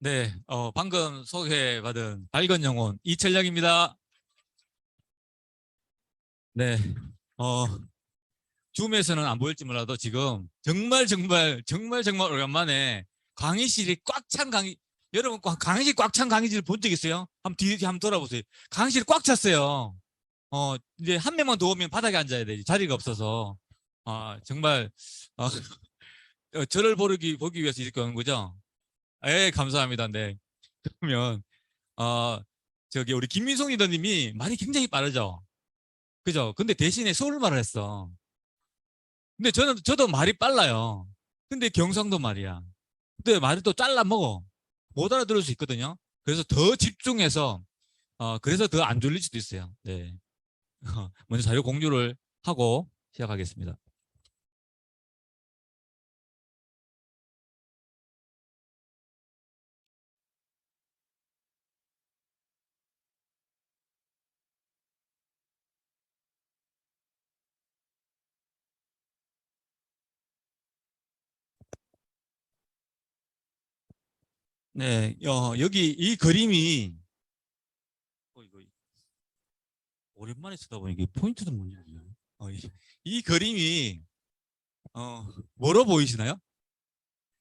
네, 방금 소개받은 밝은 영혼 이철영입니다. 네, 어, 줌에서는 안 보일지 몰라도 지금 정말 오랜만에 강의실이 꽉 찬 여러분 강의실 꽉 찬 강의실 본 적 있어요? 뒤 한번 돌아보세요. 강의실이 꽉 찼어요. 이제 한 명만 더 오면 바닥에 앉아야 돼. 자리가 없어서. 정말, 어, 저를 보기 위해서 이렇게 오는 거죠? 예, 감사합니다. 네. 그러면, 어, 우리 김민송 리더님이 말이 굉장히 빠르죠. 그죠? 근데 대신에 서울말을 했어. 근데 저도 말이 빨라요. 근데 경상도 말이야. 근데 말을 또 잘라 먹어. 못 알아들을 수 있거든요. 그래서 더 집중해서, 그래서 더 안 졸릴 수도 있어요. 네. 먼저 자료 공유를 하고 시작하겠습니다. 네, 여기 이 그림이, 이거 오랜만에 쓰다 보니 이게 포인트도 못 읽네요. 이 그림이, 뭐로 보이시나요?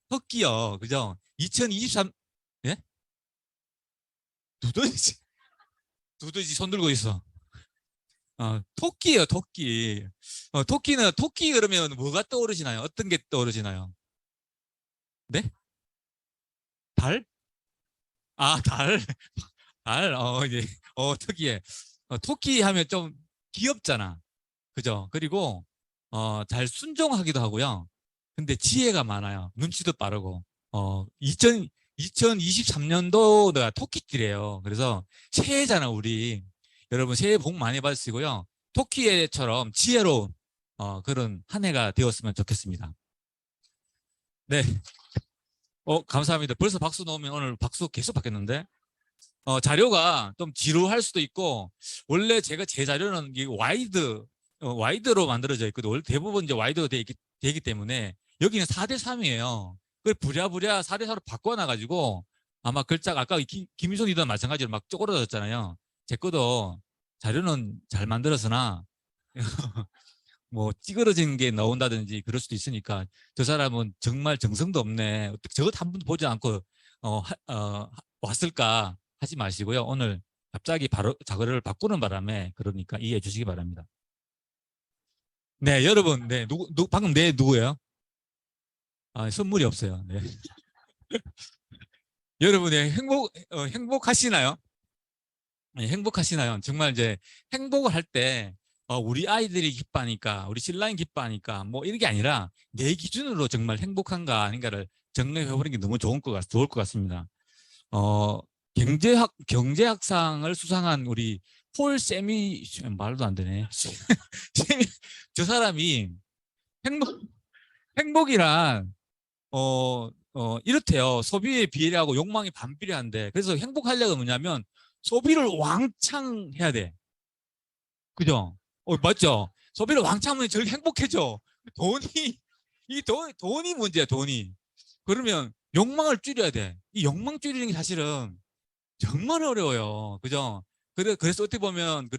흑기요. 그죠? 2023, 예? 두더지, 두더지 손 들고 있어. 토끼예요, 토끼. 토끼 그러면 뭐가 떠오르시나요? 어떤 게 떠오르시나요? 네? 달? 달. 달, 이제, 특이해. 토끼 하면 좀 귀엽잖아. 그죠? 그리고, 잘 순종하기도 하고요. 근데 지혜가 많아요. 눈치도 빠르고. 2023년도가 토끼띠래요. 그래서 새해잖아, 우리. 여러분, 새해 복 많이 받으시고요. 토끼처럼 지혜로운, 그런 한 해가 되었으면 좋겠습니다. 네. 감사합니다. 벌써 박수 넣으면 오늘 박수 계속 받겠는데? 자료가 좀 지루할 수도 있고, 원래 제 자료는 이 와이드로 만들어져 있거든요. 원래 대부분 이제 와이드로 되기 때문에, 여기는 4대3이에요. 그 부랴부랴 4대4로 바꿔놔가지고, 아마 글자가 아까 김희선 리더는 마찬가지로 막 쪼그러졌잖아요. 제 것도 자료는 잘 만들었으나, 뭐 찌그러진 게 나온다든지 그럴 수도 있으니까, 저 사람은 정말 정성도 없네. 저것 한 번도 보지 않고 왔을까 하지 마시고요. 오늘 갑자기 바로 자료를 바꾸는 바람에 그러니까 이해해 주시기 바랍니다. 네, 여러분, 네, 방금 네 누구예요? 선물이 없어요. 네. 여러분의 행복하시나요? 네, 행복하시나요? 정말 이제 행복을 할 때, 우리 아이들이 기뻐하니까, 우리 신랑이 기뻐하니까, 뭐 이런 게 아니라 내 기준으로 정말 행복한가 아닌가를 정리해보는 게 너무 좋을 것 같습니다. 어, 경제학상을 수상한 우리 말도 안 되네. 저 사람이 행복, 행복이란, 이렇대요. 소비에 비례하고 욕망이 반비례한데. 그래서 행복하려면 뭐냐면 소비를 왕창 해야 돼. 그죠? 맞죠? 소비를 왕창 하면 저렇게 행복해져. 돈이, 돈이 문제야, 돈이. 그러면 욕망을 줄여야 돼. 이 욕망 줄이는 게 사실은 정말 어려워요. 그죠? 그래서 어떻게 보면,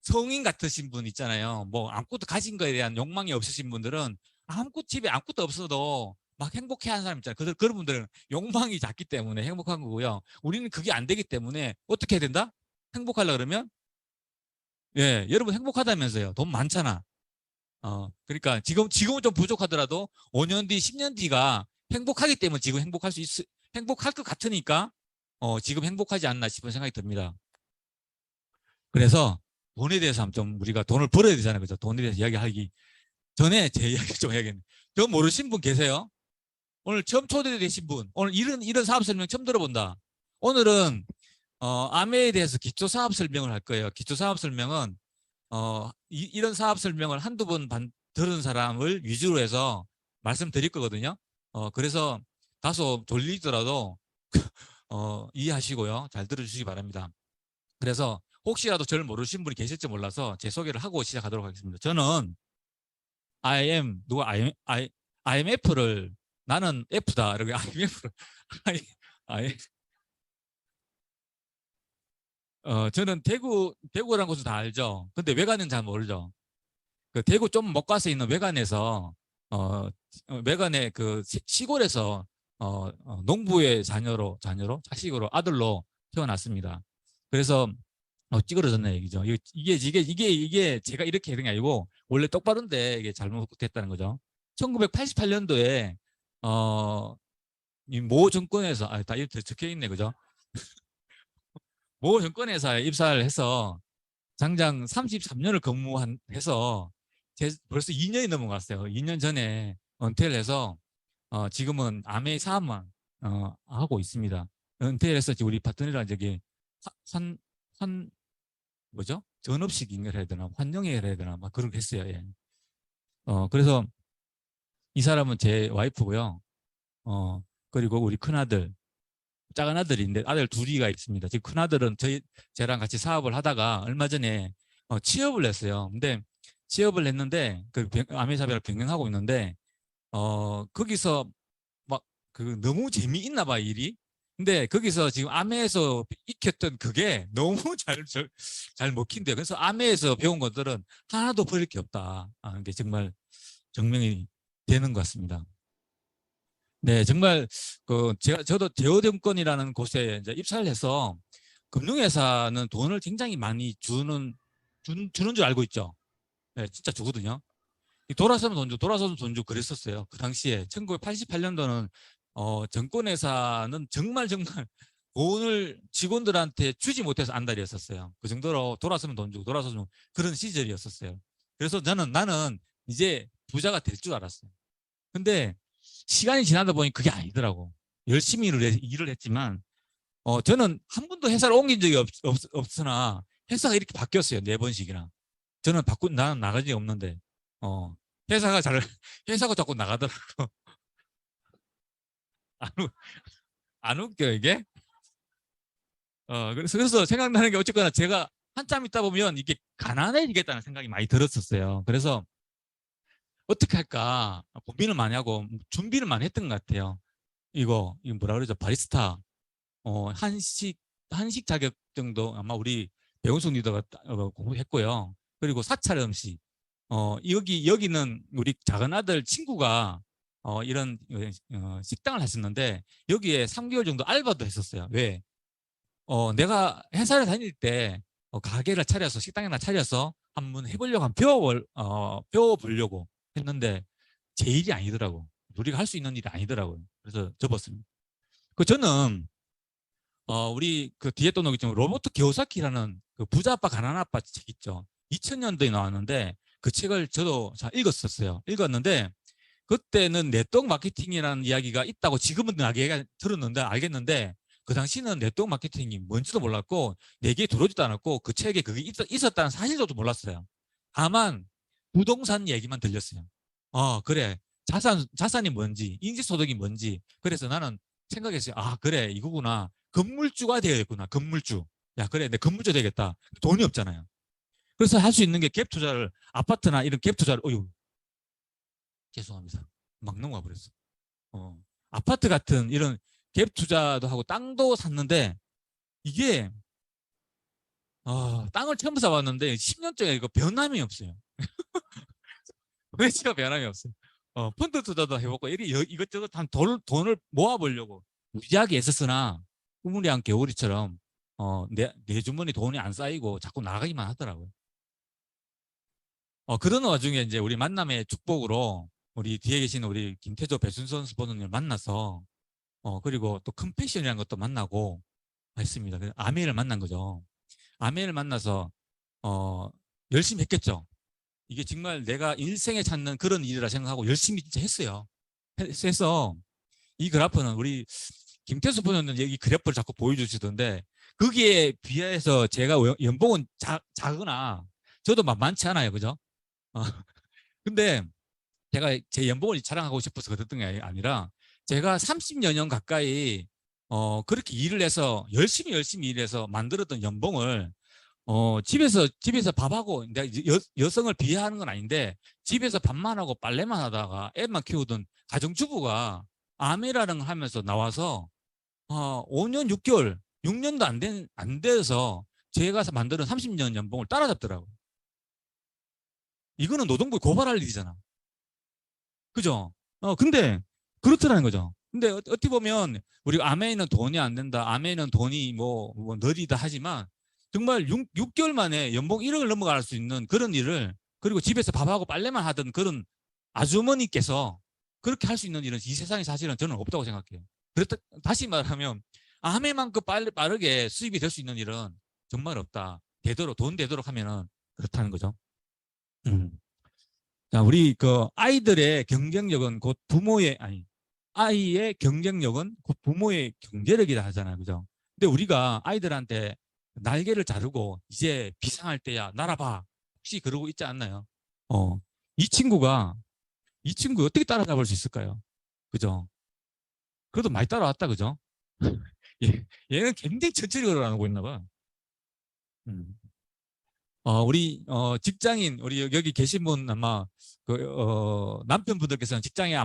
성인 같으신 분 있잖아요. 뭐, 아무것도 가진 거에 대한 욕망이 없으신 분들은 집에 아무것도 없어도 막 행복해 하는 사람 있잖아요. 그런 분들은 욕망이 작기 때문에 행복한 거고요. 우리는 그게 안 되기 때문에 어떻게 해야 된다? 행복하려 그러면? 예, 여러분 행복하다면서요. 돈 많잖아. 그러니까 지금은 좀 부족하더라도 5년 뒤, 10년 뒤가 행복하기 때문에 지금 행복할 것 같으니까, 지금 행복하지 않나 싶은 생각이 듭니다. 그래서 돈에 대해서 좀 우리가 돈을 벌어야 되잖아요. 그죠? 돈에 대해서 이야기하기 전에 제 이야기 좀 해야겠네요. 저 모르신 분 계세요? 오늘 처음 초대되신 분, 오늘 이런 사업 설명 처음 들어본다. 오늘은, 아메에 대해서 기초 사업 설명을 할 거예요. 기초 사업 설명은, 이런 사업 설명을 한두 번 들은 사람을 위주로 해서 말씀드릴 거거든요. 그래서 다소 졸리더라도 이해하시고요. 잘 들어주시기 바랍니다. 그래서 혹시라도 저를 모르신 분이 계실지 몰라서 제 소개를 하고 시작하도록 하겠습니다. 저는 IMF를 나는 F다. 이렇게 IMF를 예. 저는 대구라는 곳은 다 알죠. 근데 외관은 잘 모르죠. 그 대구 좀 못 가서 있는 외관에서, 어, 외관의 그 시골에서, 농부의 자식으로, 아들로 태어났습니다. 그래서, 찌그러졌네, 얘기죠. 이게 제가 이렇게 된 게 아니고, 원래 똑바른데 이게 잘못됐다는 거죠. 1988년도에, 이모 정권에서, 다 이렇게 적혀 있네, 그죠? 모 정권회사에 입사를 해서 장장 33년을 근무해서 벌써 2년이 넘어갔어요. 2년 전에 은퇴를 해서 지금은 아메 사업만 하고 있습니다. 은퇴를 해서 우리 파트너랑 저기 환, 환, 뭐죠? 전업식인가 해야 되나? 환영회 해야 되나? 막 그런 거 했어요. 예. 그래서 이 사람은 제 와이프고요. 그리고 우리 큰아들, 작은 아들인데 아들 둘이가 있습니다. 지금 큰 아들은 저랑 같이 사업을 하다가 얼마 전에 취업을 했어요. 근데 취업을 했는데 그 아메사베를 변경하고 있는데 거기서 막 그 너무 재미있나 봐 일이. 근데 거기서 지금 아메에서 익혔던 그게 너무 잘 먹힌대요. 그래서 아메에서 배운 것들은 하나도 버릴 게 없다. 이게 정말 증명이 되는 것 같습니다. 네, 정말 저도 대우증권이라는 곳에 이제 입사를 해서 금융회사는 돈을 굉장히 많이 주는 줄 알고 있죠. 네, 진짜 주거든요. 돌아서면 돈 주, 돌아서면 돈 주 그랬었어요. 그 당시에 1988년도는 증권회사는 정말 돈을 직원들한테 주지 못해서 안달이었었어요. 그 정도로 돌아서면 돈 주고 돌아서면 그런 시절이었었어요. 그래서 나는 이제 부자가 될 줄 알았어요. 근데 시간이 지나다 보니 그게 아니더라고. 열심히 일을 했지만 저는 한 번도 회사를 옮긴 적이 없으나 회사가 이렇게 바뀌었어요. 네 번씩이나. 나는 나간 적이 없는데 어, 회사가 잘 회사가 자꾸 나가더라고. 안, 안 웃겨 이게. 그래서 생각나는 게 어쨌거나 제가 한참 있다 보면 이게 가난해지겠다는 생각이 많이 들었었어요. 그래서 어떻게 할까 고민을 많이 하고 준비를 많이 했던 것 같아요. 이거 뭐라 그러죠? 바리스타, 한식 자격증도 아마 우리 배운숙 리더가 공부했고요. 그리고 사찰 음식. 여기는 우리 작은 아들 친구가 이런 식당을 했었는데 여기에 3개월 정도 알바도 했었어요. 왜? 내가 회사를 다닐 때 가게를 차려서 식당이나 차려서 한번 해보려고 배워보려고 했는데 제 일이 아니더라고. 우리가 할 수 있는 일이 아니더라고요. 그래서 접었습니다. 저는 우리 그 뒤에 또 나오겠지만 로버트 기요사키라는 그 부자 아빠 가난 아빠 책 있죠. 2000년도에 나왔는데 그 책을 저도 잘 읽었었어요. 읽었는데 그때는 네트워크 마케팅이라는 이야기가 있다고 지금은 들었는데 알겠는데 그 당시는 네트워크 마케팅이 뭔지도 몰랐고 내게 들어오지도 않았고 그 책에 그게 있었다는 사실도 몰랐어요. 다만 부동산 얘기만 들렸어요. 그래. 자산이 뭔지, 인지소득이 뭔지. 그래서 나는 생각했어요. 그래. 이거구나. 건물주가 되어야겠구나. 건물주. 야, 그래. 내 건물주 되겠다. 돈이 없잖아요. 그래서 할 수 있는 게 갭 투자를, 아파트나 이런 갭 투자를, 죄송합니다. 막 넘어가 버렸어. 아파트 같은 이런 갭 투자도 하고 땅도 샀는데 이게, 땅을 처음 사봤는데 10년째 이거 변함이 없어요. 도대체가 변함이 없어요. 펀드 투자도 해보고 이것저것 한 돈을 모아보려고 무지하게 애썼으나 꾸물이 한 개오리처럼 내 주머니 돈이 안 쌓이고 자꾸 나가기만 하더라고요. 그러는 와중에 이제 우리 만남의 축복으로 우리 뒤에 계신 우리 김태조 배순선 스포너님을 만나서 그리고 또 컴패션이라는 것도 만나고 했습니다. 아메를 만난 거죠. 아메를 만나서 열심히 했겠죠. 이게 정말 내가 일생에 찾는 그런 일이라 생각하고 열심히 진짜 했어요. 해서 이 그래프는 우리 김태수 분은 여기 그래프를 자꾸 보여주시던데 거기에 비해서 제가 연봉은 작으나 저도 막 많지 않아요. 그죠? 근데 제가 제 연봉을 자랑하고 싶어서 그랬던 게 아니라 제가 30여 년 가까이 그렇게 일을 해서 열심히 일해서 만들었던 연봉을 집에서 밥하고 내가 여성을 비하하는 건 아닌데 집에서 밥만 하고 빨래만 하다가 애만 키우던 가정주부가 아메라는 걸 하면서 나와서 5년 6개월, 6년도 안 돼서 제가 만드는 30년 연봉을 따라잡더라고요. 이거는 노동부에 고발할 일이잖아. 그죠? 근데 그렇더라는 거죠. 근데 어떻게 보면 우리가 아메이는 돈이 안 된다. 아메이는 돈이 뭐 느리다 하지만 정말 6개월 만에 연봉 1억을 넘어갈 수 있는 그런 일을 그리고 집에서 밥하고 빨래만 하던 그런 아주머니께서 그렇게 할 수 있는 일은 이 세상에 사실은 저는 없다고 생각해요. 그렇다, 다시 말하면 아메만큼 빠르게 수입이 될 수 있는 일은 정말 없다. 되도록 돈 되도록 하면은 그렇다는 거죠. 음. 자, 우리 그 아이들의 경쟁력은 곧 부모의 아니 아이의 경쟁력은 곧 부모의 경제력이라 하잖아요. 그죠? 근데 우리가 아이들한테 날개를 자르고 이제 비상할 때야 날아봐. 혹시 그러고 있지 않나요? 어. 이 친구가 이 친구 어떻게 따라잡을 수 있을까요? 그죠? 그래도 많이 따라왔다. 그죠? 얘는 굉장히 천천히 걸어가고 있나 봐. 음. 우리 직장인 우리 여기 계신 분 아마 남편분들께서는 직장에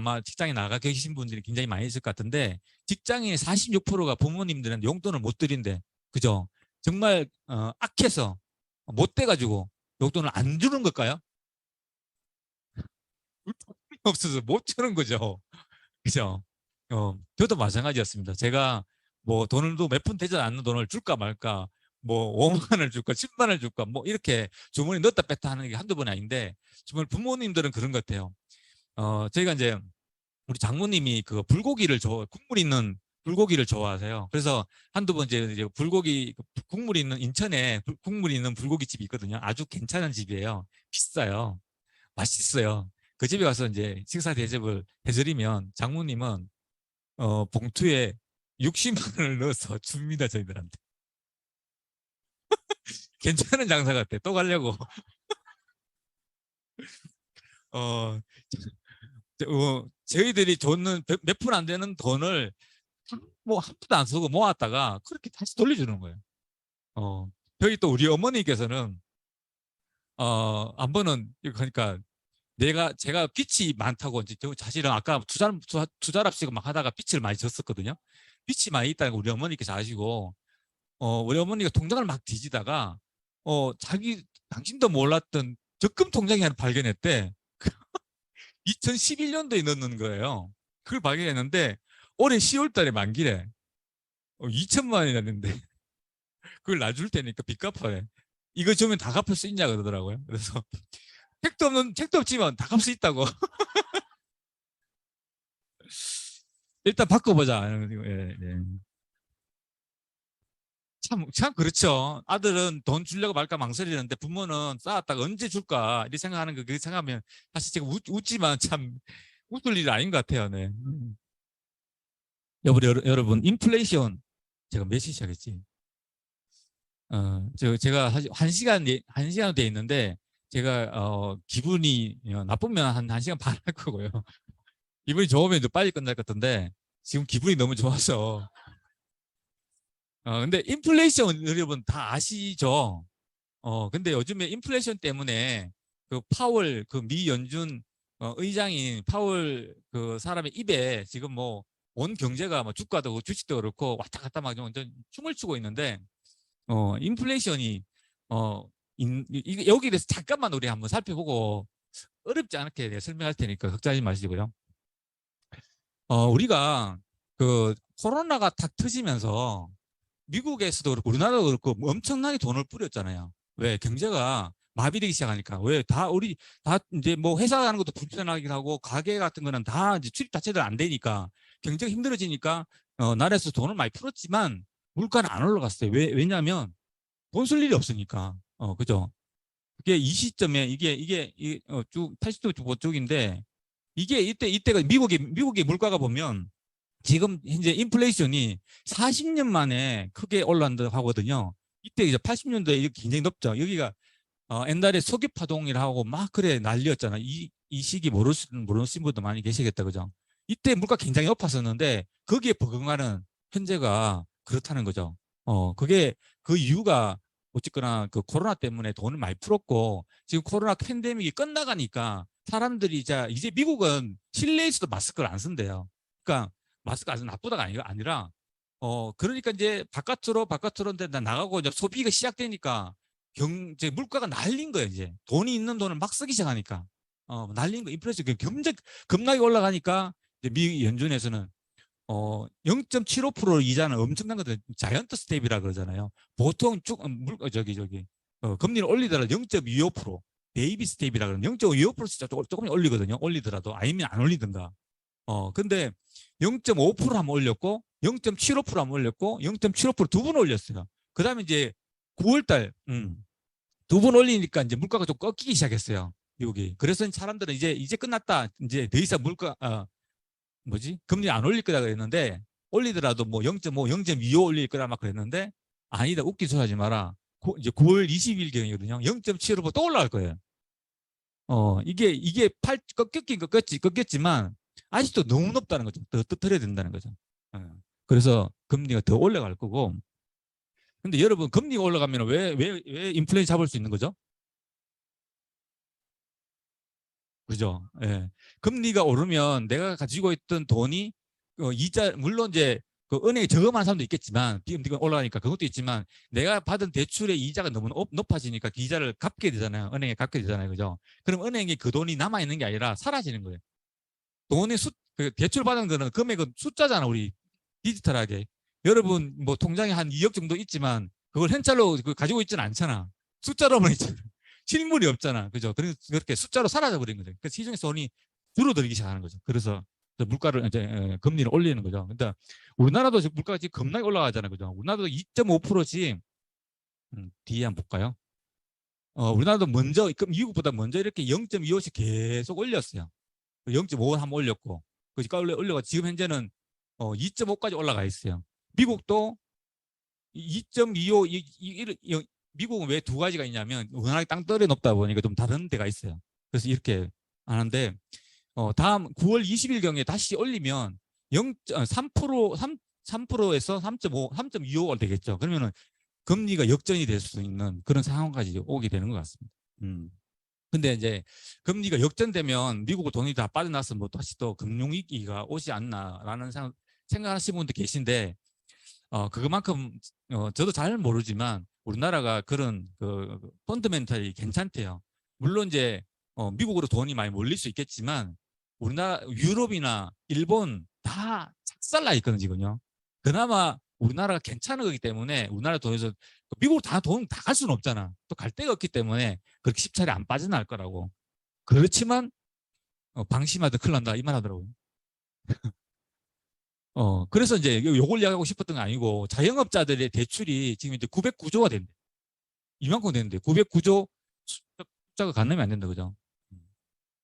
나가 계신 분들이 굉장히 많이 있을 것 같은데 직장인의 46%가 부모님들은 용돈을 못 드린대. 그죠? 정말 악해서 못 돼가지고 용돈을 안 주는 걸까요? 없어서 못 주는 거죠. 그죠? 저도 마찬가지였습니다. 제가 뭐 돈도 몇 푼 되지 않는 돈을 줄까 말까, 뭐 5만 원을 줄까, 10만 원을 줄까, 뭐 이렇게 주머니 넣었다 뺐다 하는 게 한두 번이 아닌데, 정말 부모님들은 그런 것 같아요. 저희가 이제 우리 장모님이 그 국물 있는 불고기를 좋아하세요. 그래서 한두 번 이제 국물 있는 인천에 국물 있는 불고기 집이 있거든요. 아주 괜찮은 집이에요. 비싸요. 맛있어요. 그 집에 가서 이제 식사 대접을 해드리면 장모님은 봉투에 60만 원을 넣어서 줍니다, 저희들한테. 괜찮은 장사 같아. 또 가려고. 어, 저희들이 줬는 몇 푼 안 되는 돈을 뭐 한 푼도 안 쓰고 모았다가 그렇게 다시 돌려주는 거예요. 어, 저희 또 우리 어머니께서는 한 번은 그러니까 제가 빚이 많다고 이제 사실은 아까 투자랍시고 막 하다가 빚을 많이 졌었거든요. 빚이 많이 있다는 걸 우리 어머니께서 아시고 우리 어머니가 통장을 막 뒤지다가 당신도 몰랐던 적금 통장이 하나 발견했대. 2011년도에 넣는 거예요. 그걸 발견했는데 올해 10월 달에 만기래. 2천만 원이 났는데 그걸 놔줄 테니까 빚 갚아래. 이거 주면 다 갚을 수 있냐 그러더라고요. 그래서 책도 없지만 다 갚을 수 있다고. 일단 바꿔보자. 예, 예. 참 그렇죠. 아들은 돈 주려고 말까 망설이는데 부모는 쌓았다가 언제 줄까 이렇게 생각하는 거 그렇게 생각하면 사실 제가 웃지만 참 웃을 일이 아닌 것 같아요. 네. 여러분 인플레이션 제가 몇 시 시작했지? 제가 사실 한 시간 돼 있는데 제가 기분이 나쁘면 한 시간 반 할 거고요. 기분이 좋으면 좀 빨리 끝날 것 같은데 지금 기분이 너무 좋아서 근데 인플레이션 여러분 다 아시죠? 근데 요즘에 인플레이션 때문에 그 파월 그 미 연준 의장인 파월 그 사람의 입에 지금 뭐 온 경제가 뭐 주가도 그렇고 주식도 그렇고 왔다 갔다 막 완전 춤을 추고 있는데 인플레이션이 이게 여기에 대해서 잠깐만 우리 한번 살펴보고 어렵지 않게 설명할 테니까 걱정하지 마시고요. 우리가 그 코로나가 탁 터지면서 미국에서도 그렇고 우리나라도 그렇고 뭐 엄청나게 돈을 뿌렸잖아요. 왜 경제가 마비되기 시작하니까 왜 다 우리 다 이제 뭐 회사 가는 것도 불편하기도 하고 가게 같은 거는 다 이제 출입 자체도 안 되니까 경제가 힘들어지니까 나라에서 돈을 많이 풀었지만 물가는 안 올라갔어요. 왜냐하면 돈 쓸 일이 없으니까. 그죠? 그게 이 시점에 쭉 80도 쪽인데 이게 이때가 미국의 물가가 보면 지금 현재 인플레이션이 40년 만에 크게 올라간다고 하거든요. 이때 이제 80년도에 굉장히 높죠. 여기가 옛날에 석유 파동이라 하고 막 그래 난리였잖아. 이 시기 모르시는 분도 많이 계시겠다. 그죠? 이때 물가 굉장히 높았었는데 거기에 버금가는 현재가 그렇다는 거죠. 그게 그 이유가 어쨌거나 그 코로나 때문에 돈을 많이 풀었고 지금 코로나 팬데믹이 끝나가니까 사람들이 이제 미국은 실내에서도 마스크를 안 쓴대요. 그러니까 마스크 아주 나쁘다가 아니라 그러니까 이제 바깥으로 이제 나가고 이제 소비가 시작되니까 이제 물가가 날린 거예요, 이제. 돈이 있는 돈을 막 쓰기 시작하니까. 날린 거, 인플레이션 경제 급락이 올라가니까 이제 미 연준에서는 0.75% 이자는 엄청난 거죠. 자이언트 스텝이라 그러잖아요. 보통 쭉 금리를 올리더라도 0.25% 베이비 스텝이라 그러면 0.25% 조금 올리거든요. 올리더라도 아니면 안 올리든가. 근데 0.5% 한번 올렸고 0.75% 한번 올렸고 0.75%두 번 올렸어요. 그다음에 이제 9월달 두 번 올리니까 이제 물가가 좀 꺾이기 시작했어요. 미국이. 그래서 사람들은 이제 끝났다. 이제 더 이상 금리 안 올릴 거다 그랬는데 올리더라도 뭐 0.5, 0.25 올릴 거라 막 그랬는데 아니다. 웃긴 소리 하지 마라. 이제 9월 20일 경이거든요. 0.75% 또 올라갈 거예요. 이게 꺾였지만 아직도 너무 높다는 거죠. 더 떨어야 된다는 거죠. 그래서 금리가 더 올라갈 거고. 근데 여러분 금리가 올라가면 왜 인플레이션 잡을 수 있는 거죠? 그죠? 예. 금리가 오르면 내가 가지고 있던 돈이 이자 물론 이제 그 은행에 저금하는 사람도 있겠지만 금리가 올라가니까 그것도 있지만 내가 받은 대출의 이자가 너무 높아지니까 그 이자를 갚게 되잖아요. 은행에 갚게 되잖아요. 그죠? 그럼 은행에 그 돈이 남아 있는 게 아니라 사라지는 거예요. 그 대출 받은 거는 금액은 숫자잖아. 우리 디지털하게. 여러분 뭐 통장에 한 2억 정도 있지만 그걸 현찰로 가지고 있지는 않잖아. 숫자로만 있잖아. 실물이 없잖아. 그죠? 그렇게 숫자로 사라져 버린 거죠. 그래서 시중에서 돈이 줄어들기 시작하는 거죠. 그래서 물가를 이제 금리를 올리는 거죠. 근데 우리나라도 물가가 지금 겁나게 올라가잖아요. 그죠? 우리나라도 2.5%씩 뒤에 한번 볼까요? 우리나라도 먼저 미국보다 먼저 이렇게 0.25씩 계속 올렸어요. 0.5 한번 올렸고 그러니까 올려가 지금 현재는 2.5까지 올라가 있어요. 미국도 2.25 미국은 왜 두 가지가 있냐면 워낙 땅덩어리 높다 보니까 좀 다른 데가 있어요. 그래서 이렇게 하는데 다음 9월 20일 경에 다시 올리면 3%에서 3.5, 3.25 되겠죠. 그러면은 금리가 역전이 될 수 있는 그런 상황까지 오게 되는 것 같습니다. 근데 이제 금리가 역전되면 미국으로 돈이 다 빠져나서 뭐 다시 또 금융위기가 오지 않나라는 생각하시는 분도 계신데 그것만큼 저도 잘 모르지만 우리나라가 그런 그 펀더멘털이 괜찮대요. 물론 이제 미국으로 돈이 많이 몰릴 수 있겠지만 우리나라 유럽이나 일본 다 작살나 있거든요. 지금요. 그나마 우리나라가 괜찮은 거기 때문에 우리나라 돈에서 미국으로 다 돈 다 갈 수는 없잖아. 또 갈 데가 없기 때문에 그렇게 쉽사리 안 빠져나갈 거라고. 그렇지만 방심하다 큰일 난다 이 말 하더라고요. 그래서 이제 요걸 이야기하고 싶었던 건 아니고 자영업자들의 대출이 지금 이제 909조가 된대. 이만큼 되는데 909조 숫자가 가늠이 안 된다 그죠?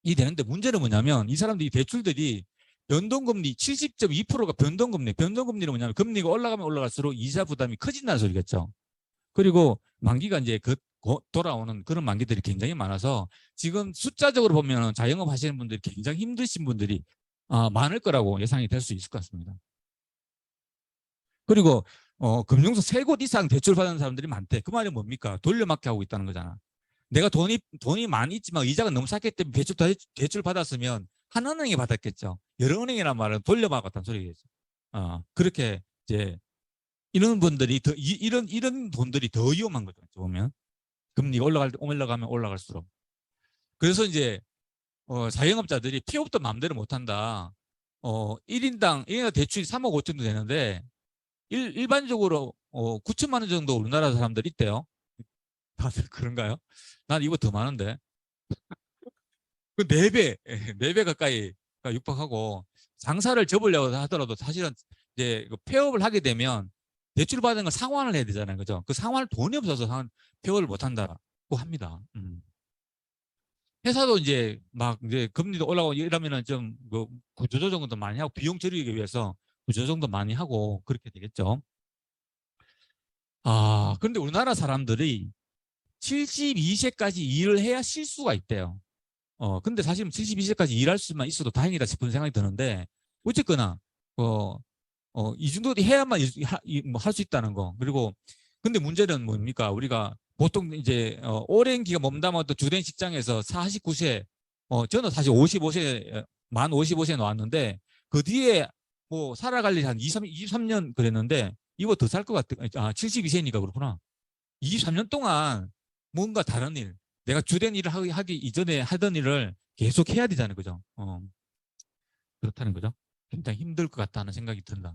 이 되는데 문제는 뭐냐면 이 사람들이 대출들이 변동금리 70.2%가 변동금리는 뭐냐면 금리가 올라가면 올라갈수록 이자 부담이 커진다는 소리겠죠. 그리고 만기가 이제 돌아오는 그런 만기들이 굉장히 많아서 지금 숫자적으로 보면 자영업 하시는 분들이 굉장히 힘드신 분들이 많을 거라고 예상이 될 수 있을 것 같습니다. 그리고 금융소 3곳 이상 대출 받는 사람들이 많대. 그 말이 뭡니까? 돌려막기 하고 있다는 거잖아. 내가 돈이 많이 있지만 이자가 너무 쌌기 때문에 대출 받았으면 한 은행에 받았겠죠. 여러 은행이란 말은 돌려막았다는 소리겠죠. 그렇게 이제 이런 분들이 이런 돈들이 더 위험한 거죠. 보면 금리가 올라가면 올라갈수록. 그래서 이제 자영업자들이 폐업도 마음대로 못한다. 1인당 대출이 3억 5천도 되는데 일반적으로 9천만 원 정도 우리나라 사람들 있대요. 다들 그런가요? 난 이거 더 많은데. 그 4배, 4배 가까이 육박하고 장사를 접으려고 하더라도 사실은 이제 폐업을 하게 되면 대출 받은 걸 상환을 해야 되잖아요. 그죠? 그 상환할 돈이 없어서 폐업을 못 한다고 합니다. 회사도 이제 막 이제 금리도 올라가고 이러면은 좀그 구조조정도 많이 하고 비용 줄이기 위해서 구조조정도 많이 하고 그렇게 되겠죠. 그런데 우리나라 사람들이 72세까지 일을 해야 쉴 수가 있대요. 근데 사실 72세까지 일할 수만 있어도 다행이다 싶은 생각이 드는데 어쨌거나 이 정도 해야만 할 수 있다는 거. 그리고 근데 문제는 뭡니까? 우리가 보통 이제 오랜 기간 몸담았던 주된 직장에서 49세 저는 사실 55세 만 55세에 나왔는데 그 뒤에 뭐 살아갈 일이 한 23년 그랬는데 이거 더 살 것 같아. 72세니까 그렇구나. 23년 동안 뭔가 다른 일, 내가 주된 일을 하기 이전에 하던 일을 계속 해야 되잖아요. 그죠? 그렇다는 거죠. 굉장히 힘들 것 같다는 생각이 듭니다.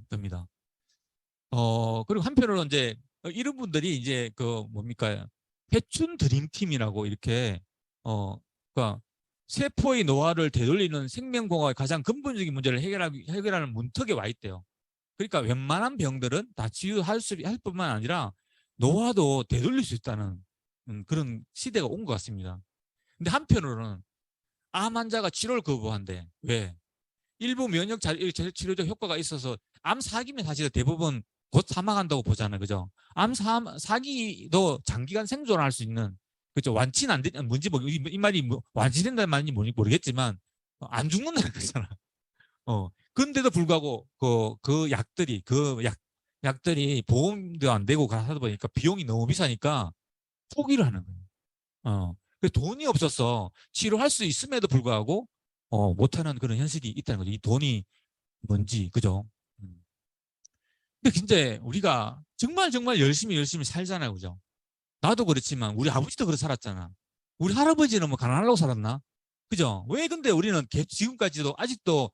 그리고 한편으로 이제 이런 분들이 이제 그 뭡니까? 회춘 드림팀이라고 이렇게 그러니까 세포의 노화를 되돌리는 생명공학의 가장 근본적인 문제를 해결하는 문턱에 와 있대요. 그러니까 웬만한 병들은 다 할 뿐만 아니라 노화도 되돌릴 수 있다는 그런 시대가 온 것 같습니다. 근데 한편으로는 암 환자가 치료를 거부한대. 왜? 일부 면역 치료적 효과가 있어서 암 사기면 사실 대부분 곧 사망한다고 보잖아요. 그죠? 암 사기도 장기간 생존할 수 있는, 그죠? 완치는 안 되, 뭔지 이 말이 완치된다는 말인지 모르겠지만, 안 죽는다는 거잖아. 근데도 불구하고 약들이 보험도 안 되고 하다 보니까 비용이 너무 비싸니까 포기를 하는 거예요. 그 돈이 없어서 치료할 수 있음에도 불구하고 못하는 그런 현실이 있다는 거죠. 이 돈이 뭔지, 그죠? 음. 근데 진짜 우리가 정말 정말 열심히 살잖아요, 그죠? 나도 그렇지만 우리 아버지도 그렇게 살았잖아. 우리 할아버지는 뭐 가난하려고 살았나? 그죠? 왜 근데 우리는 지금까지도 아직도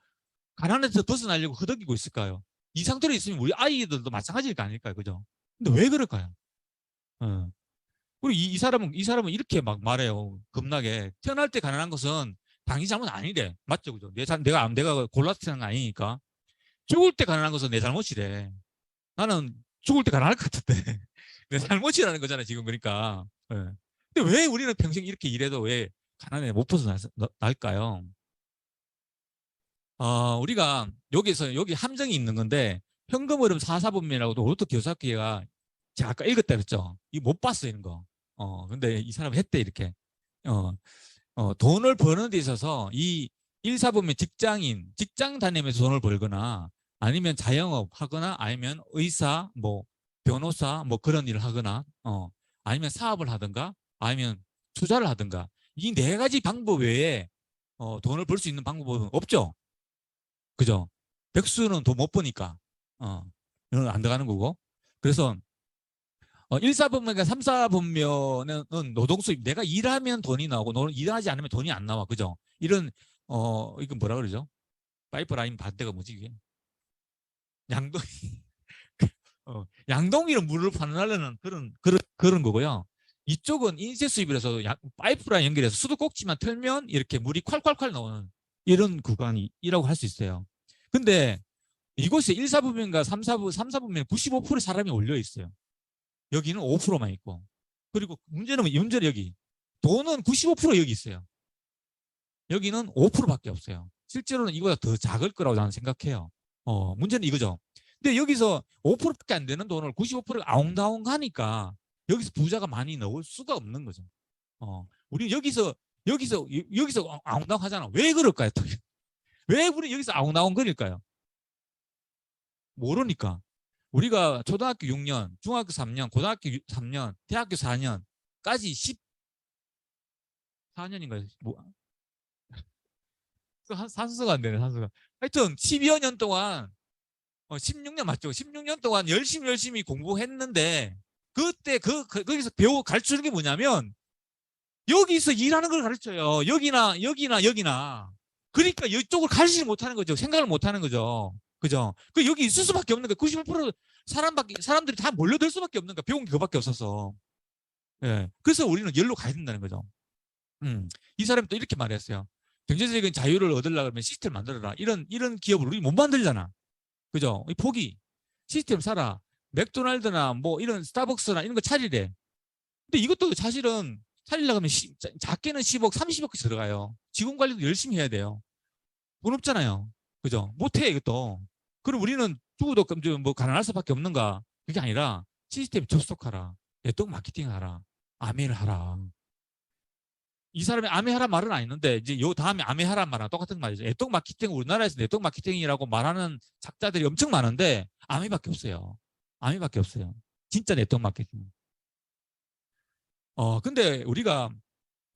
가난에서 벗어나려고 허덕이고 있을까요? 이 상태로 있으면 우리 아이들도 마찬가지일 거 아닐까요, 그죠? 근데 왜 그럴까요? 어. 그리고 이 사람은 이렇게 막 말해요. 겁나게. 태어날 때 가난한 것은 당신 잘못 아니래. 맞죠? 그죠? 내가 골라서 태어난 거 아니니까. 죽을 때 가난한 것은 내 잘못이래. 나는 죽을 때 가난할 것 같은데. 내 잘못이라는 거잖아, 지금 그러니까. 예. 근데 왜 우리는 평생 이렇게 일해도 왜 가난에 못 벗어날까요? 우리가 여기 함정이 있는 건데, 현금 흐름 사사분면이라고도 로또 교사학회가 제가 아까 읽었다 그랬죠. 이거 못 봤어, 이런 거. 근데 이 사람 했대, 이렇게. 어, 돈을 버는 데 있어서 이 일사분면 직장 다니면서 돈을 벌거나 아니면 자영업 하거나 아니면 의사, 뭐 변호사, 뭐 그런 일을 하거나 아니면 사업을 하든가 아니면 투자를 하든가 이 네 가지 방법 외에 돈을 벌 수 있는 방법은 없죠. 그죠? 백수는 돈 못 버니까 이건 안 들어가는 거고. 그래서 1사분면과 3사분면은 노동수입. 내가 일하면 돈이 나오고 너는 일하지 않으면 돈이 안 나와. 그죠? 이건 뭐라 그러죠? 파이프라인 반대가 뭐지 이게? 양동 양동이로 물을 판단하려는 그런 거고요. 이쪽은 인쇄 수입이라서 파이프라인 연결해서 수도꼭지만 틀면 이렇게 물이 콸콸콸 나오는 이런 구간이라고 할 수 있어요. 근데 이곳에 1사분면과 3사분면 95% 사람이 올려 있어요. 여기는 5%만 있고. 그리고 문제는 여기. 돈은 95% 여기 있어요. 여기는 5%밖에 없어요. 실제로는 이보다 더 작을 거라고 저는 생각해요. 문제는 이거죠. 근데 여기서 5%밖에 안 되는 돈을 95%가 아웅다웅 하니까 여기서 부자가 많이 나올 수가 없는 거죠. 우리 여기서 아웅다웅 하잖아. 왜 그럴까요? 왜 우리 여기서 아웅다웅 거릴까요? 모르니까. 우리가 초등학교 6년, 중학교 3년, 고등학교 3년, 대학교 4년까지 14년인가요? 뭐, 산수가 안 되네, 산수가. 하여튼 12여 년 동안 16년 맞죠? 16년 동안 열심히 공부했는데 그때 거기서 가르치는 게 뭐냐면 여기서 일하는 걸 가르쳐요. 여기나. 그러니까 이쪽을 가르치지 못하는 거죠. 생각을 못하는 거죠. 그죠? 여기 있을 수밖에 없는 거야. 95% 사람들이 다 몰려들 수밖에 없는 거야. 배운 게 그밖에 없어서. 예. 그래서 우리는 열로 가야 된다는 거죠. 이 사람이 또 이렇게 말했어요. 경제적인 자유를 얻으려고 하면 시스템을 만들어라. 이런 기업을 우리 못 만들잖아. 그죠? 이 포기. 시스템 사라. 맥도날드나 뭐 이런 스타벅스나 이런 거 차리래. 근데 이것도 사실은 차리려고 하면 작게는 10억, 30억씩 들어가요. 직원 관리도 열심히 해야 돼요. 돈 없잖아요. 그죠? 못해, 이것도. 그럼 우리는 죽어도 뭐 가난할 수밖에 없는가? 그게 아니라 시스템 접속하라. 네트워크 마케팅 하라. 아메를 하라. 이 사람이 아메하라 말은 아니는데 이제 요 다음에 아메하라 말은 똑같은 말이죠. 네트워크 마케팅 우리나라에서 네트워크 마케팅이라고 말하는 작자들이 엄청 많은데 아메밖에 없어요. 아메밖에 없어요. 진짜 네트워크 마케팅. 근데 우리가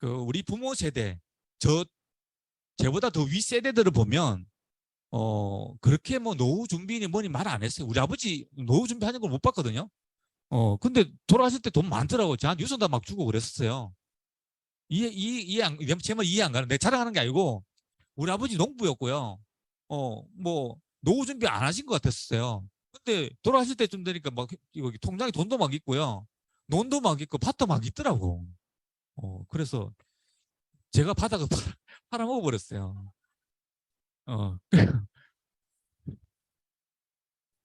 우리 부모 세대, 저보다 더 위 세대들을 보면 그렇게 뭐 노후 준비니 뭐니 말 안 했어요. 우리 아버지 노후 준비하는 걸 못 봤거든요. 근데 돌아가실 때 돈 많더라고. 저한테 유산도 막 주고 그랬었어요. 제말 이해 안 가는. 내 자랑하는 게 아니고 우리 아버지 농부였고요. 뭐 노후 준비 안 하신 것 같았어요. 근데 돌아가실 때쯤 되니까 막 여기 통장에 돈도 막 있고요. 논도 막 있고 밭도 막 있더라고. 그래서 제가 바닥을 팔아먹어 버렸어요. 어,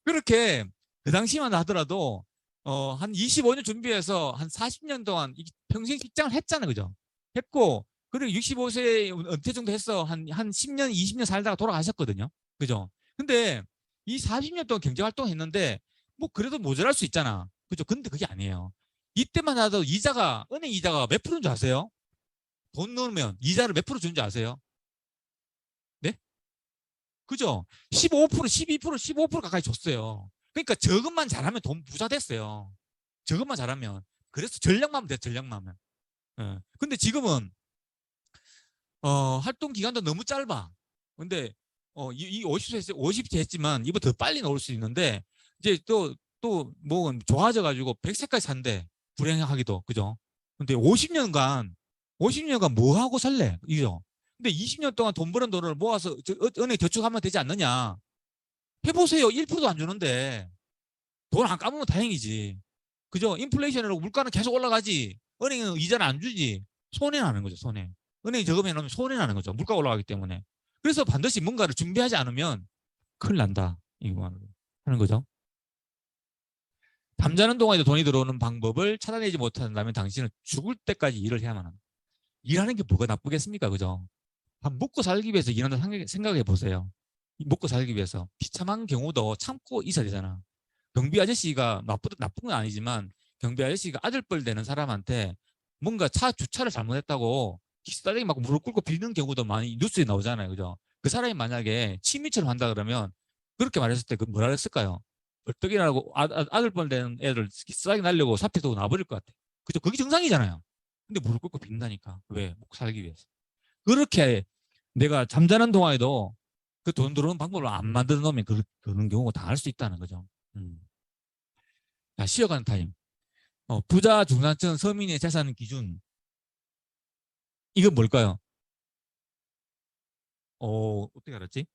그렇게 그 당시만 하더라도 한 25년 준비해서 한 40년 동안 평생 직장을 했잖아요. 그죠? 했고 그리고 65세 은퇴 정도 했어. 한 10년, 20년 살다가 돌아가셨거든요. 그죠? 근데 이 40년 동안 경제 활동 했는데 뭐 그래도 모자랄 수 있잖아. 그죠? 근데 그게 아니에요. 이때만 하도 은행 이자가 몇 프로인 줄 아세요? 돈 넣으면 이자를 몇 프로 주는 줄 아세요? 네? 그죠? 15%, 12%, 15% 가까이 줬어요. 그러니까 저것만 잘하면 돈 부자 됐어요. 저것만 잘하면. 그래서 전략만 하면 돼, 전략만 하면. 근데 지금은, 활동 기간도 너무 짧아. 근데, 이 50세, 50세 했지만, 이거 더 빨리 나올 수 있는데, 이제 뭐, 좋아져가지고 100세까지 산대. 불행하기도, 그죠? 근데 50년간 뭐 하고 살래? 이죠? 근데 20년 동안 돈 버는 돈을 모아서 은행 저축하면 되지 않느냐? 해보세요. 1%도 안 주는데 돈 안 까먹으면 다행이지. 그죠? 인플레이션으로 물가는 계속 올라가지. 은행은 이자는 안 주지. 손해나는 거죠. 손해. 은행이 저금해 놓으면 손해나는 거죠. 물가 올라가기 때문에. 그래서 반드시 뭔가를 준비하지 않으면 큰일 난다. 이거 하는 거죠. 잠자는 동안에도 돈이 들어오는 방법을 찾아내지 못한다면 당신은 죽을 때까지 일을 해야만 합니다. 일하는 게 뭐가 나쁘겠습니까? 그죠? 먹고 살기 위해서 일한다 생각해 보세요. 먹고 살기 위해서 비참한 경우도 참고 있어야 되잖아. 경비 아저씨가 나쁜 건 아니지만 경비 아저씨가 아들뻘 되는 사람한테 뭔가 차 주차를 잘못했다고 기사단이 막 무릎 꿇고 빌는 경우도 많이 뉴스에 나오잖아요. 그죠? 그 사람이 만약에 침미처럼 한다 그러면 그렇게 말했을 때 그 뭐라 했을까요? 벌떡이라고 아들뻘 되는 애들 기싸게 날려고 사표 두고 나버릴 것 같아. 그죠? 그게 정상이잖아요. 근데 무릎 꿇고 빈다니까. 왜? 먹고 살기 위해서. 그렇게 내가 잠자는 동안에도 그 돈 들어오는 방법을 안 만들어 놓으면 그런 경우가 당할 수 있다는 거죠. 음. 자, 쉬어가는 타임. 부자, 중산층, 서민의 재산 기준. 이건 뭘까요? 어떻게 알았지?